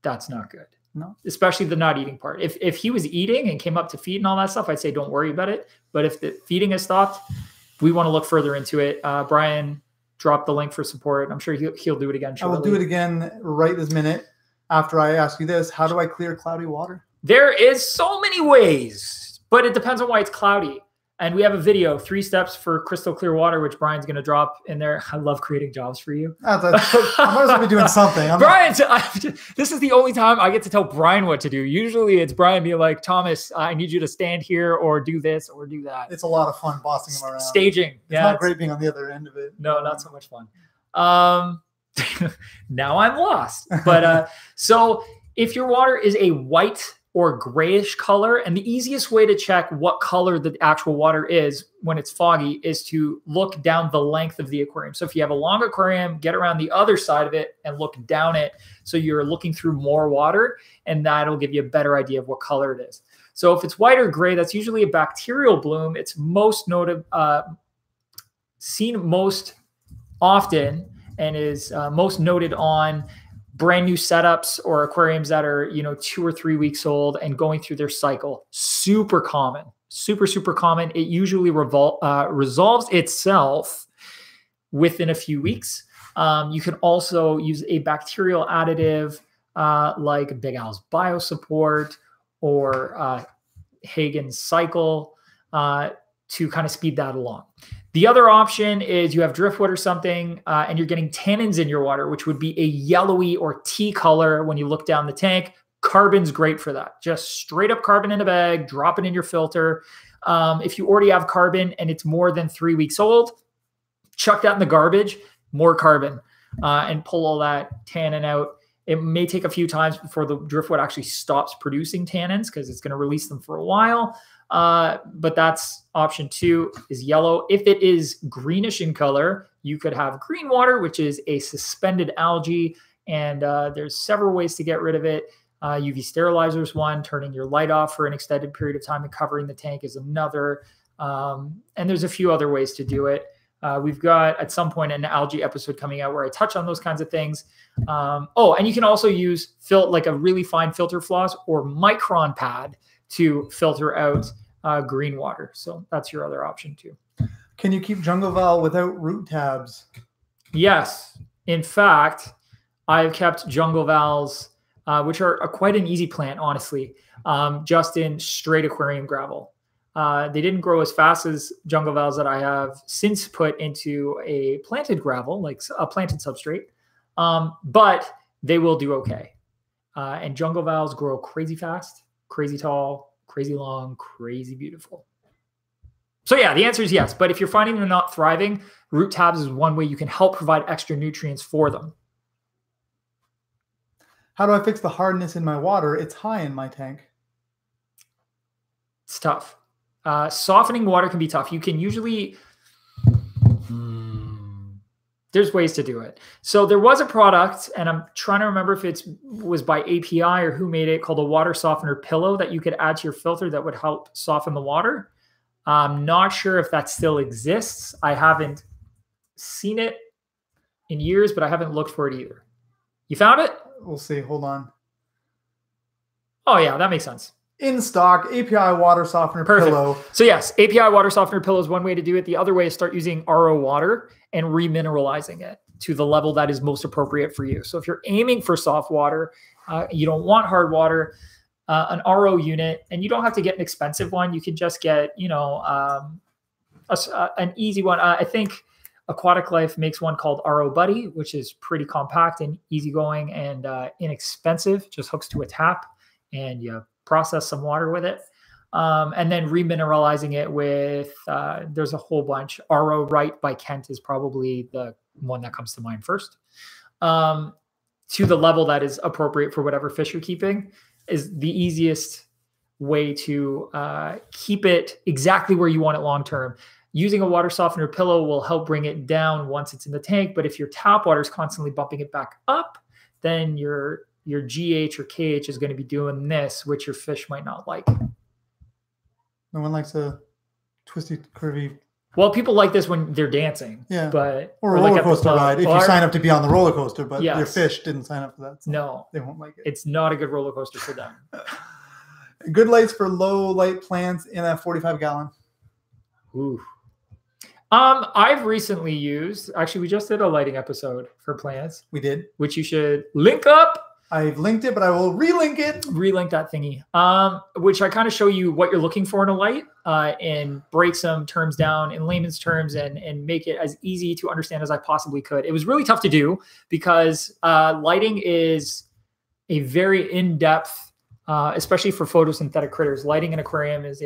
That's not good. No, especially the not eating part. If he was eating and came up to feed and all that stuff, I'd say don't worry about it. But if the feeding has stopped, we want to look further into it. Brian dropped the link for support. I'm sure he'll do it again shortly. I will do it again right this minute after I ask you this. How do I clear cloudy water? There is so many ways, but it depends on why it's cloudy. And we have a video, 3 steps for crystal clear water, which Brian's going to drop in there. I love creating jobs for you. I might as well be doing something. Brian, this is the only time I get to tell Brian what to do. Usually it's Brian being like, Thomas, I need you to stand here or do this or do that. It's a lot of fun bossing him around. Staging. It's not great being on the other end of it. No, not so much fun. Now I'm lost. But so if your water is a white or grayish color, and the easiest way to check what color the actual water is when it's foggy is to look down the length of the aquarium. So if you have a long aquarium, get around the other side of it and look down it so you're looking through more water, and that'll give you a better idea of what color it is. So if it's white or gray, that's usually a bacterial bloom. It's most noted, seen most often, and is most noted on brand new setups or aquariums that are, 2 or 3 weeks old and going through their cycle. Super common, super common. It usually resolves itself within a few weeks. You can also use a bacterial additive like Big Al's Biosupport or Hagen's Cycle to kind of speed that along. The other option is you have driftwood or something, and you're getting tannins in your water, which would be a yellowy or tea color when you look down the tank. Carbon's great for that. Just straight up carbon in a bag, drop it in your filter. If you already have carbon and it's more than 3 weeks old, chuck that in the garbage, more carbon, and pull all that tannin out. It may take a few times before the driftwood actually stops producing tannins because it's going to release them for a while. But that's option 2 is yellow. If it is greenish in color, you could have green water, which is a suspended algae. And there's several ways to get rid of it. UV sterilizer is one, turning your light off for an extended period of time and covering the tank is another. And there's a few other ways to do it. We've got at some point an algae episode coming out where I touch on those kinds of things. And you can also use like a really fine filter floss or micron pad to filter out green water. So that's your other option too. Can you keep Jungle Val without root tabs? Yes. In fact, I've kept Jungle Vals, which are quite an easy plant, honestly, just in straight aquarium gravel. They didn't grow as fast as Jungle Vals that I have since put into a planted gravel, like a planted substrate, but they will do okay. And Jungle Vals grow crazy fast, crazy tall, crazy long, crazy beautiful. So yeah, the answer is yes. But if you're finding they're not thriving, root tabs is one way you can help provide extra nutrients for them. How do I fix the hardness in my water? It's high in my tank. It's tough. Softening water can be tough. You can usually... There's ways to do it. So there was a product, and I'm trying to remember if it was by API or who made it, called a water softener pillow that you could add to your filter that would help soften the water. I'm not sure if that still exists. I haven't seen it in years, but I haven't looked for it either. You found it? We'll see. Hold on. Oh, yeah, that makes sense. In stock, API water softener pillow. So yes, API water softener pillow is one way to do it. The other way is start using RO water and remineralizing it to the level that is most appropriate for you. So if you're aiming for soft water, you don't want hard water, an RO unit, and you don't have to get an expensive one. You can just get, an easy one. I think Aquatic Life makes one called RO Buddy, which is pretty compact and easygoing and inexpensive. Just hooks to a tap and you process some water with it. And then remineralizing it with, there's a whole bunch. RO Right by Kent is probably the one that comes to mind first. To the level that is appropriate for whatever fish you're keeping is the easiest way to keep it exactly where you want it long term. Using a water softener pillow will help bring it down once it's in the tank. But if your tap water is constantly bumping it back up, then your GH or KH is going to be doing this, which your fish might not like. No one likes a twisty, curvy. Well, people like this when they're dancing. Yeah. Or a roller coaster ride if you sign up to be on the roller coaster, but your fish didn't sign up for that. So no. They won't like it. It's not a good roller coaster for them. Good lights for low light plants in a 45 gallon. Ooh. I've recently used, actually, we just did a lighting episode for plants. We did. Which you should link up. I've linked it, but I will relink it. Relink that thingy, which I kind of show you what you're looking for in a light and break some terms down in layman's terms and make it as easy to understand as I possibly could. It was really tough to do because lighting is a very in-depth, especially for photosynthetic critters. Lighting in an aquarium is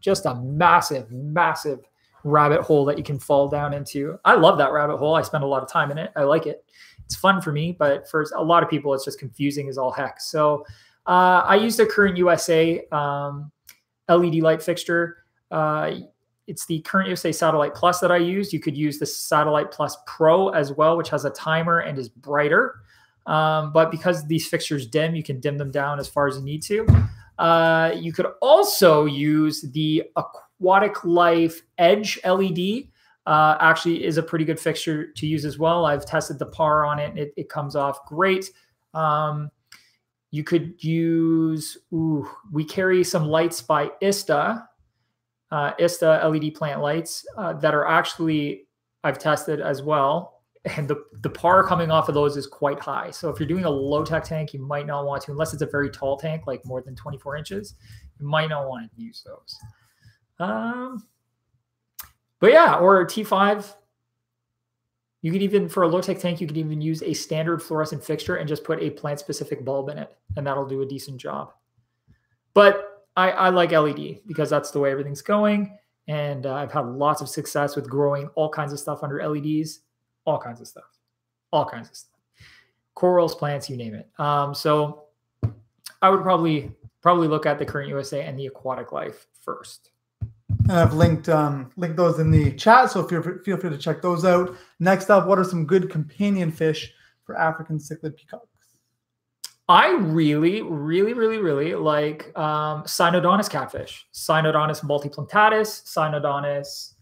just a massive, massive rabbit hole that you can fall down into. I love that rabbit hole. I spend a lot of time in it. I like it. It's fun for me, but for a lot of people, it's just confusing as all heck. So I used a Current USA LED light fixture. It's the Current USA Satellite Plus that I used. You could use the Satellite Plus Pro as well, which has a timer and is brighter. But because these fixtures dim, you can dim them down as far as you need to. You could also use the Aquatic Life Edge LED. Actually is a pretty good fixture to use as well. I've tested the PAR on it. And it comes off great. You could use, we carry some lights by ISTA, ISTA LED plant lights that are actually, I've tested as well. And the PAR coming off of those is quite high. So if you're doing a low-tech tank, you might not want to, unless it's a very tall tank, like more than 24 inches, you might not want to use those. But yeah, or T5. You could even, for a low-tech tank, you could even use a standard fluorescent fixture and just put a plant-specific bulb in it, and that'll do a decent job. But I like LED because that's the way everything's going, and I've had lots of success with growing all kinds of stuff under LEDs, all kinds of stuff, corals, plants, you name it. So I would probably look at the Current USA and the Aquatic Life first. And I've linked those in the chat, so feel free to check those out. Next up, what are some good companion fish for African cichlid peacocks? I really, really, really, really like Cynodontis catfish, Cynodontis multipunctatus, Cynodontis,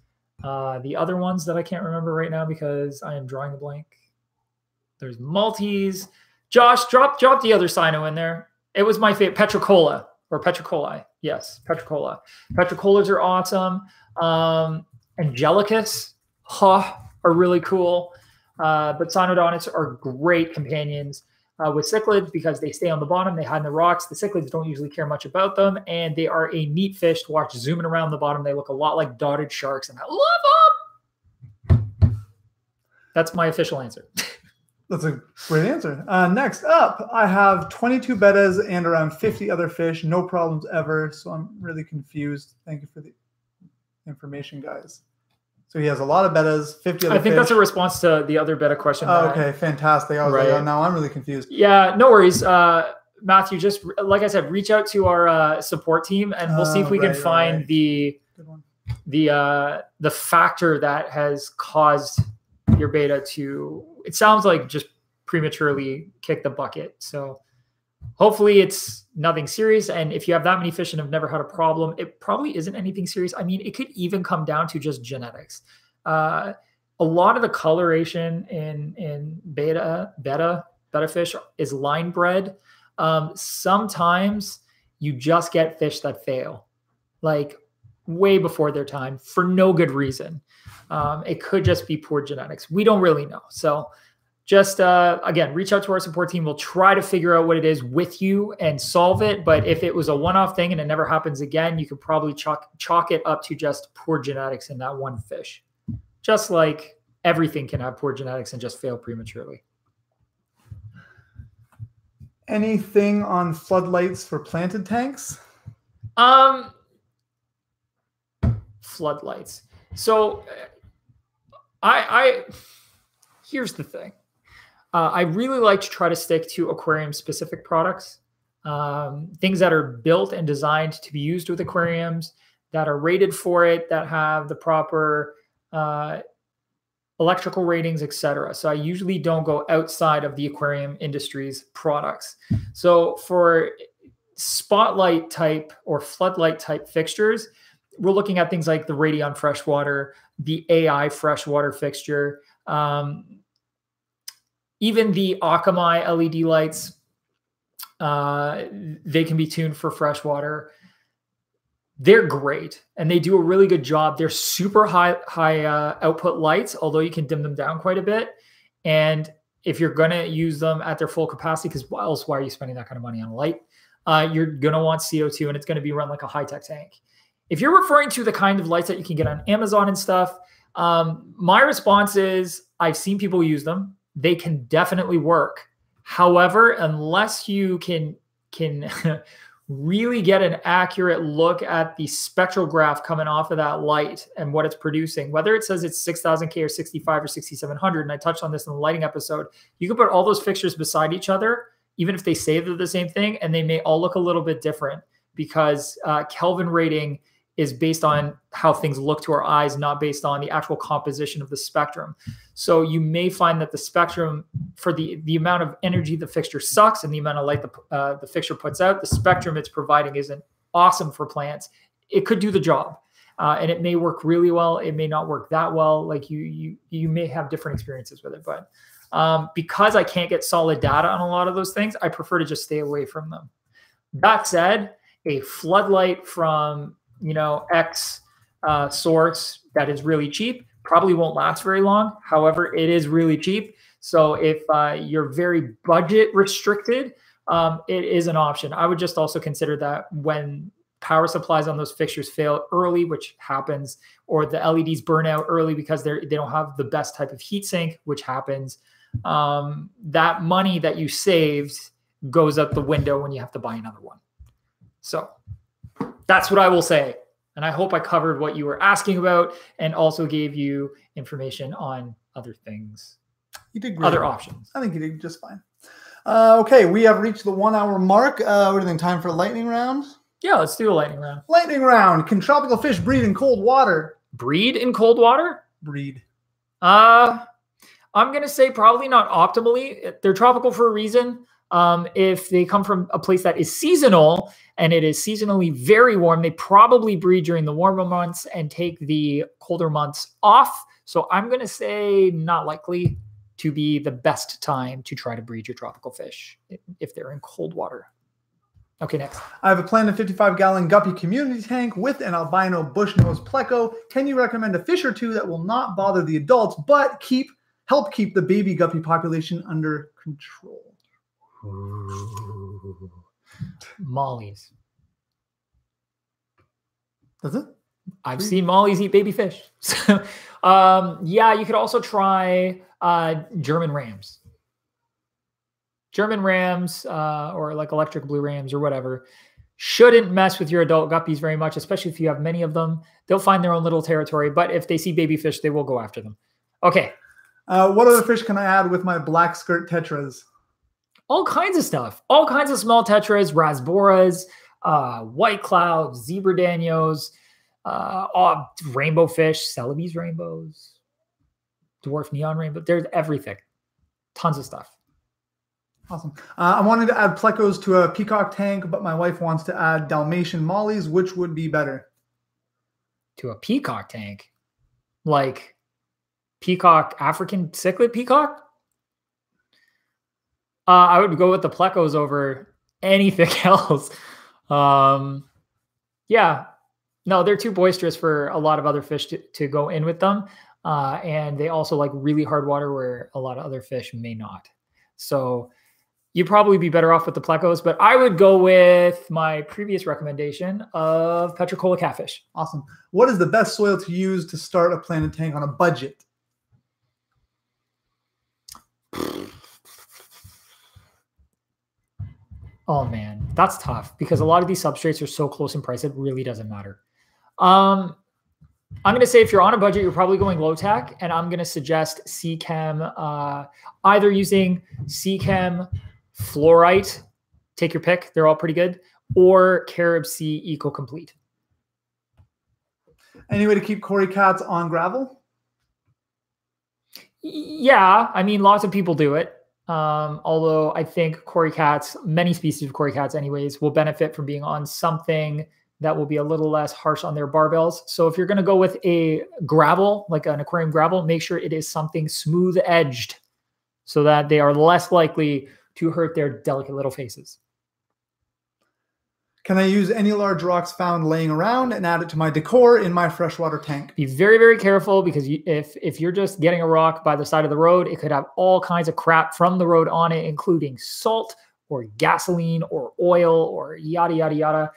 the other ones that I can't remember right now because I am drawing a blank. There's multis. Josh, drop the other cyno in there. It was my favorite, Petricola. Or Petricoli. Yes, Petricola. Petricolas are awesome. Angelicus are really cool. But Cynodontis are great companions with cichlids because they stay on the bottom. They hide in the rocks. The cichlids don't usually care much about them. And they are a neat fish to watch zooming around the bottom. They look a lot like dotted sharks. And I love them. That's my official answer. That's a great answer. Next up, I have 22 bettas and around 50 other fish. No problems ever. So I'm really confused. Thank you for the information, guys. So he has a lot of bettas, 50 other fish. I think that's a response to the other betta question. Oh, okay, fantastic. I was like, oh, now I'm really confused. Yeah, no worries. Matthew, just like I said, reach out to our support team and we'll see if we can find the factor that has caused your betta to, it sounds like, just prematurely kick the bucket. So hopefully it's nothing serious. And if you have that many fish and have never had a problem, it probably isn't anything serious. I mean, it could even come down to just genetics. A lot of the coloration in betta fish is line bred. Sometimes you just get fish that fail, like way before their time for no good reason. It could just be poor genetics. We don't really know. So just, again, reach out to our support team. We'll try to figure out what it is with you and solve it. But if it was a one-off thing and it never happens again, you could probably chalk it up to just poor genetics in that one fish. Just like everything can have poor genetics and just fail prematurely. Anything on floodlights for planted tanks? Floodlights. So here's the thing. I really like to try to stick to aquarium specific products, things that are built and designed to be used with aquariums, that are rated for it, that have the proper electrical ratings, etc. So I usually don't go outside of the aquarium industry's products. So for spotlight type or floodlight type fixtures, we're looking at things like the Radion freshwater, the AI freshwater fixture, even the Akamai LED lights. They can be tuned for freshwater. They're great, and they do a really good job. They're super high output lights, although you can dim them down quite a bit. And if you're going to use them at their full capacity, because why are you spending that kind of money on a light? You're going to want CO2, and it's going to be run like a high-tech tank. If you're referring to the kind of lights that you can get on Amazon and stuff, my response is I've seen people use them. They can definitely work. However, unless you can really get an accurate look at the spectral graph coming off of that light and what it's producing, whether it says it's 6000K or 65 or 6700, and I touched on this in the lighting episode, you can put all those fixtures beside each other, even if they say they're the same thing, and they may all look a little bit different because Kelvin rating is based on how things look to our eyes, not based on the actual composition of the spectrum. So you may find that the spectrum, for the amount of energy the fixture sucks and the amount of light the fixture puts out, the spectrum it's providing isn't awesome for plants. It could do the job, and it may work really well. It may not work that well. Like you may have different experiences with it, but because I can't get solid data on a lot of those things, I prefer to just stay away from them. That said, a floodlight from X source that is really cheap probably won't last very long. However, it is really cheap. So if you're very budget restricted, it is an option. I would just also consider that when power supplies on those fixtures fail early, which happens, or the LEDs burn out early because they don't have the best type of heat sink, which happens, that money that you saved goes out the window when you have to buy another one. So that's what I will say. And I hope I covered what you were asking about and also gave you information on other things. You did great. Other options. I think you did just fine. Okay, we have reached the 1 hour mark. What do you think? Time for a lightning round? Yeah, let's do a lightning round. Lightning round. Can tropical fish breed in cold water? Breed in cold water? Breed. I'm going to say probably not optimally. They're tropical for a reason. If they come from a place that is seasonal and it is seasonally very warm, they probably breed during the warmer months and take the colder months off. So I'm going to say not likely to be the best time to try to breed your tropical fish if they're in cold water. Okay, next. I have a planned 55-gallon guppy community tank with an albino bush-nosed pleco. Can you recommend a fish or two that will not bother the adults but help keep the baby guppy population under control? Ooh. Mollies. Does it? I've seen mollies eat baby fish. Yeah, you could also try German rams. German rams or like electric blue rams or whatever shouldn't mess with your adult guppies very much, especially if you have many of them. They'll find their own little territory, but if they see baby fish, they will go after them. Okay. What other fish can I add with my black skirt tetras? All kinds of stuff. All kinds of small tetras, rasboras, white clouds, zebra danios, rainbow fish, Celebes rainbows, dwarf neon rainbow. There's everything. Tons of stuff. Awesome. I wanted to add plecos to a peacock tank, but my wife wants to add Dalmatian mollies. Which would be better? To a peacock tank? Like peacock, African cichlid peacock? I would go with the plecos over anything else. Yeah. No, they're too boisterous for a lot of other fish to go in with them. And they also like really hard water where a lot of other fish may not. So you'd probably be better off with the plecos, but I would go with my previous recommendation of Petricola catfish. Awesome. What is the best soil to use to start a planted tank on a budget? Oh man, that's tough because a lot of these substrates are so close in price, it really doesn't matter. I'm going to say if you're on a budget, you're probably going low tech, and I'm going to suggest CChem, either using CChem, Fluorite, take your pick, they're all pretty good, or Carib Sea Eco Complete. Any way to keep cory cats on gravel? Yeah, I mean, lots of people do it. Although I think cory cats, many species of cory cats anyways, will benefit from being on something that will be a little less harsh on their barbells. So if you're going to go with a gravel, like an aquarium gravel, make sure it is something smooth edged so that they are less likely to hurt their delicate little faces. Can I use any large rocks found laying around and add it to my decor in my freshwater tank? Be very, very careful, because if you're just getting a rock by the side of the road, it could have all kinds of crap from the road on it, including salt or gasoline or oil or yada, yada, yada.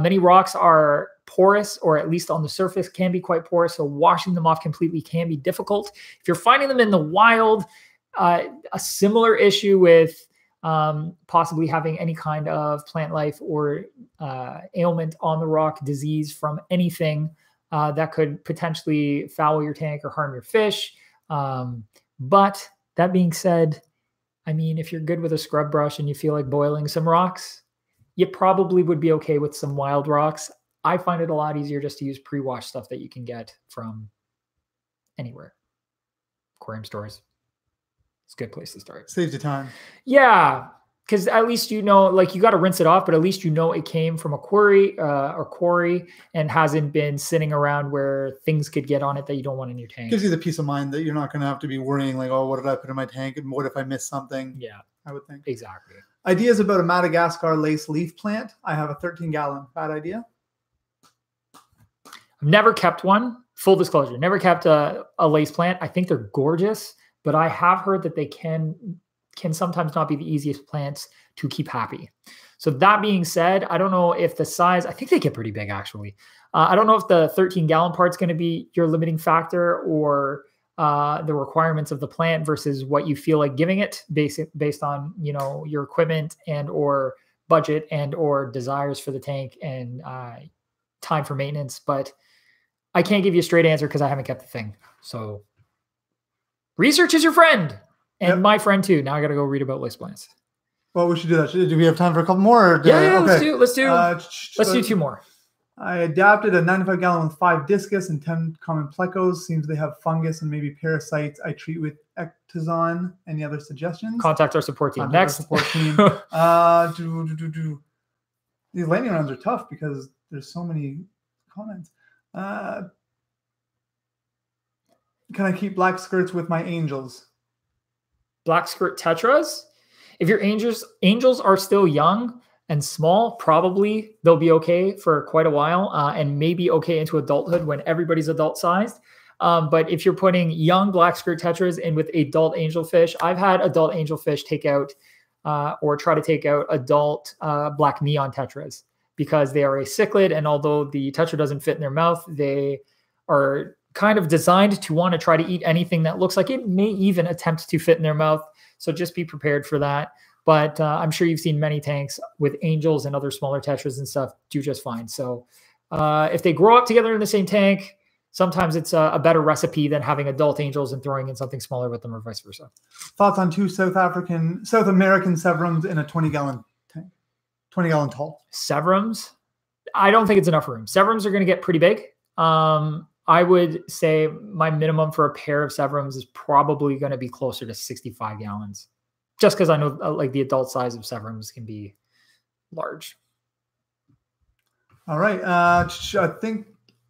Many rocks are porous, or at least on the surface can be quite porous. So washing them off completely can be difficult. If you're finding them in the wild, a similar issue with possibly having any kind of plant life or ailment on the rock, disease from anything that could potentially foul your tank or harm your fish. But that being said, I mean, if you're good with a scrub brush and you feel like boiling some rocks, you probably would be okay with some wild rocks. I find it a lot easier just to use pre-washed stuff that you can get from anywhere. Aquarium stores. It's a good place to start. Saves you time. Yeah, because at least you know, like, you got to rinse it off, but at least you know it came from a quarry and hasn't been sitting around where things could get on it that you don't want in your tank. Gives you the peace of mind that you're not going to have to be worrying like, oh, what did I put in my tank and what if I miss something? Yeah, I would think. Exactly. Ideas about a Madagascar lace leaf plant. I have a 13-gallon. Bad idea? I've never kept one. Full disclosure, never kept a lace plant. I think they're gorgeous, but I have heard that they can sometimes not be the easiest plants to keep happy. So that being said, I don't know if the size, I think they get pretty big actually. I don't know if the 13-gallon part's going to be your limiting factor, or the requirements of the plant versus what you feel like giving it based on, you know, your equipment and or budget and or desires for the tank and time for maintenance. But I can't give you a straight answer because I haven't kept the thing. So research is your friend, and my friend too. Now I got to go read about lace plants. Well, we should do that. Do we have time for a couple more? Or yeah, okay. let's do two more. I adapted a 95-gallon with 5 discus and 10 common plecos. Seems they have fungus and maybe parasites. I treat with ectazone. Any other suggestions? Contact our support team. Next. Support team. These lightning rounds are tough because there's so many comments. Can I keep black skirts with my angels? Black skirt tetras? If your angels are still young and small, probably they'll be okay for quite a while, and maybe okay into adulthood when everybody's adult sized. But if you're putting young black skirt tetras in with adult angelfish, I've had adult angelfish take out or try to take out adult black neon tetras because they are a cichlid, and although the tetra doesn't fit in their mouth, they are kind of designed to want to try to eat anything that looks like it may even attempt to fit in their mouth. So just be prepared for that. But I'm sure you've seen many tanks with angels and other smaller tetras and stuff do just fine. So if they grow up together in the same tank, sometimes it's a better recipe than having adult angels and throwing in something smaller with them, or vice versa. Thoughts on 2 South American Severums in a 20-gallon tank, 20-gallon tall? Severums? I don't think it's enough room. Severums are going to get pretty big. I would say my minimum for a pair of Severums is probably going to be closer to 65 gallons. Just because I know like the adult size of Severums can be large. All right. I think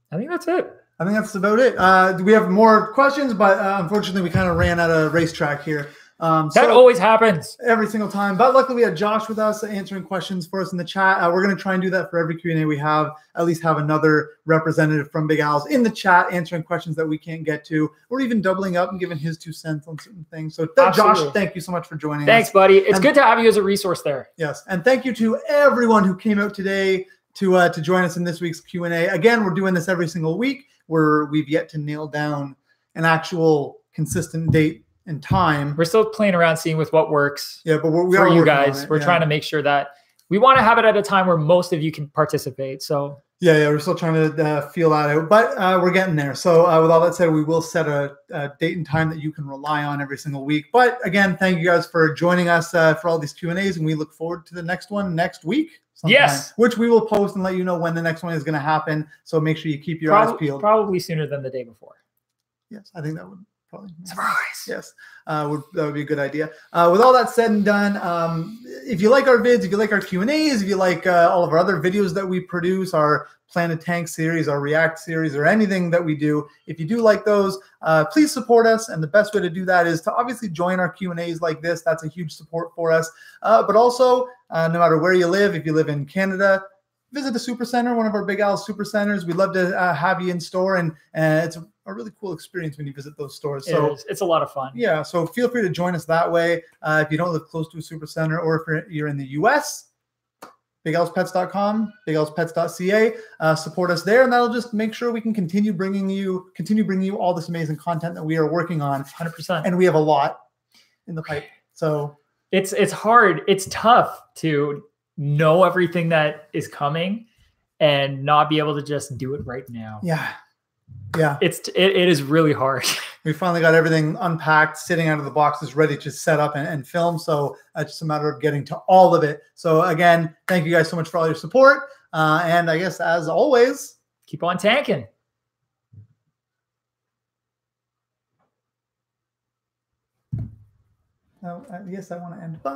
that's it. I think that's about it. We have more questions, but unfortunately we kind of ran out of racetrack here. That always happens. Every single time. But luckily we had Josh with us answering questions for us in the chat. We're going to try and do that for every Q&A we have. At least have another representative from Big Al's in the chat answering questions that we can't get to, or even doubling up and giving his 2 cents on certain things. So Josh, thank you so much for joining us. Thanks, buddy. It's good to have you as a resource there. Yes. And thank you to everyone who came out today to join us in this week's Q&A. Again, we're doing this every single week where we've yet to nail down an actual consistent date and time. We're still playing around, seeing with what works. Yeah, but we for are you guys. We're trying to make sure that we want to have it at a time where most of you can participate. So yeah, we're still trying to feel that out, but we're getting there. So with all that said, we will set a date and time that you can rely on every single week. But again, thank you guys for joining us for all these Q&As, and we look forward to the next one next week. Yes, which we will post and let you know when the next one is going to happen. So make sure you keep your eyes peeled. Probably sooner than the day before. Yes, I think that would probably surprise. Yes, that would be a good idea. With all that said and done, if you like our vids, if you like our Q&As, if you like all of our other videos that we produce, our Planet Tank series, our React series, or anything that we do, if you do like those, please support us. And the best way to do that is to obviously join our Q&As like this. That's a huge support for us. But also, no matter where you live, if you live in Canada, visit a super center, one of our Big Al's super centers. We'd love to have you in store, and it's a really cool experience when you visit those stores. So it's a lot of fun. Yeah, so feel free to join us that way. If you don't live close to a super center, or if you're in the US, bigalspets.com, bigalspets.ca. Support us there, and that'll just make sure we can continue bringing you all this amazing content that we are working on. 100%. And we have a lot in the pipe. So it's hard. It's tough to know everything that is coming and not be able to just do it right now. Yeah. Yeah. It is really hard. We finally got everything unpacked, sitting out of the boxes, ready to set up and film. So it's just a matter of getting to all of it. So again, thank you guys so much for all your support. And I guess as always, keep on tanking. Yes, I want to end. Bye.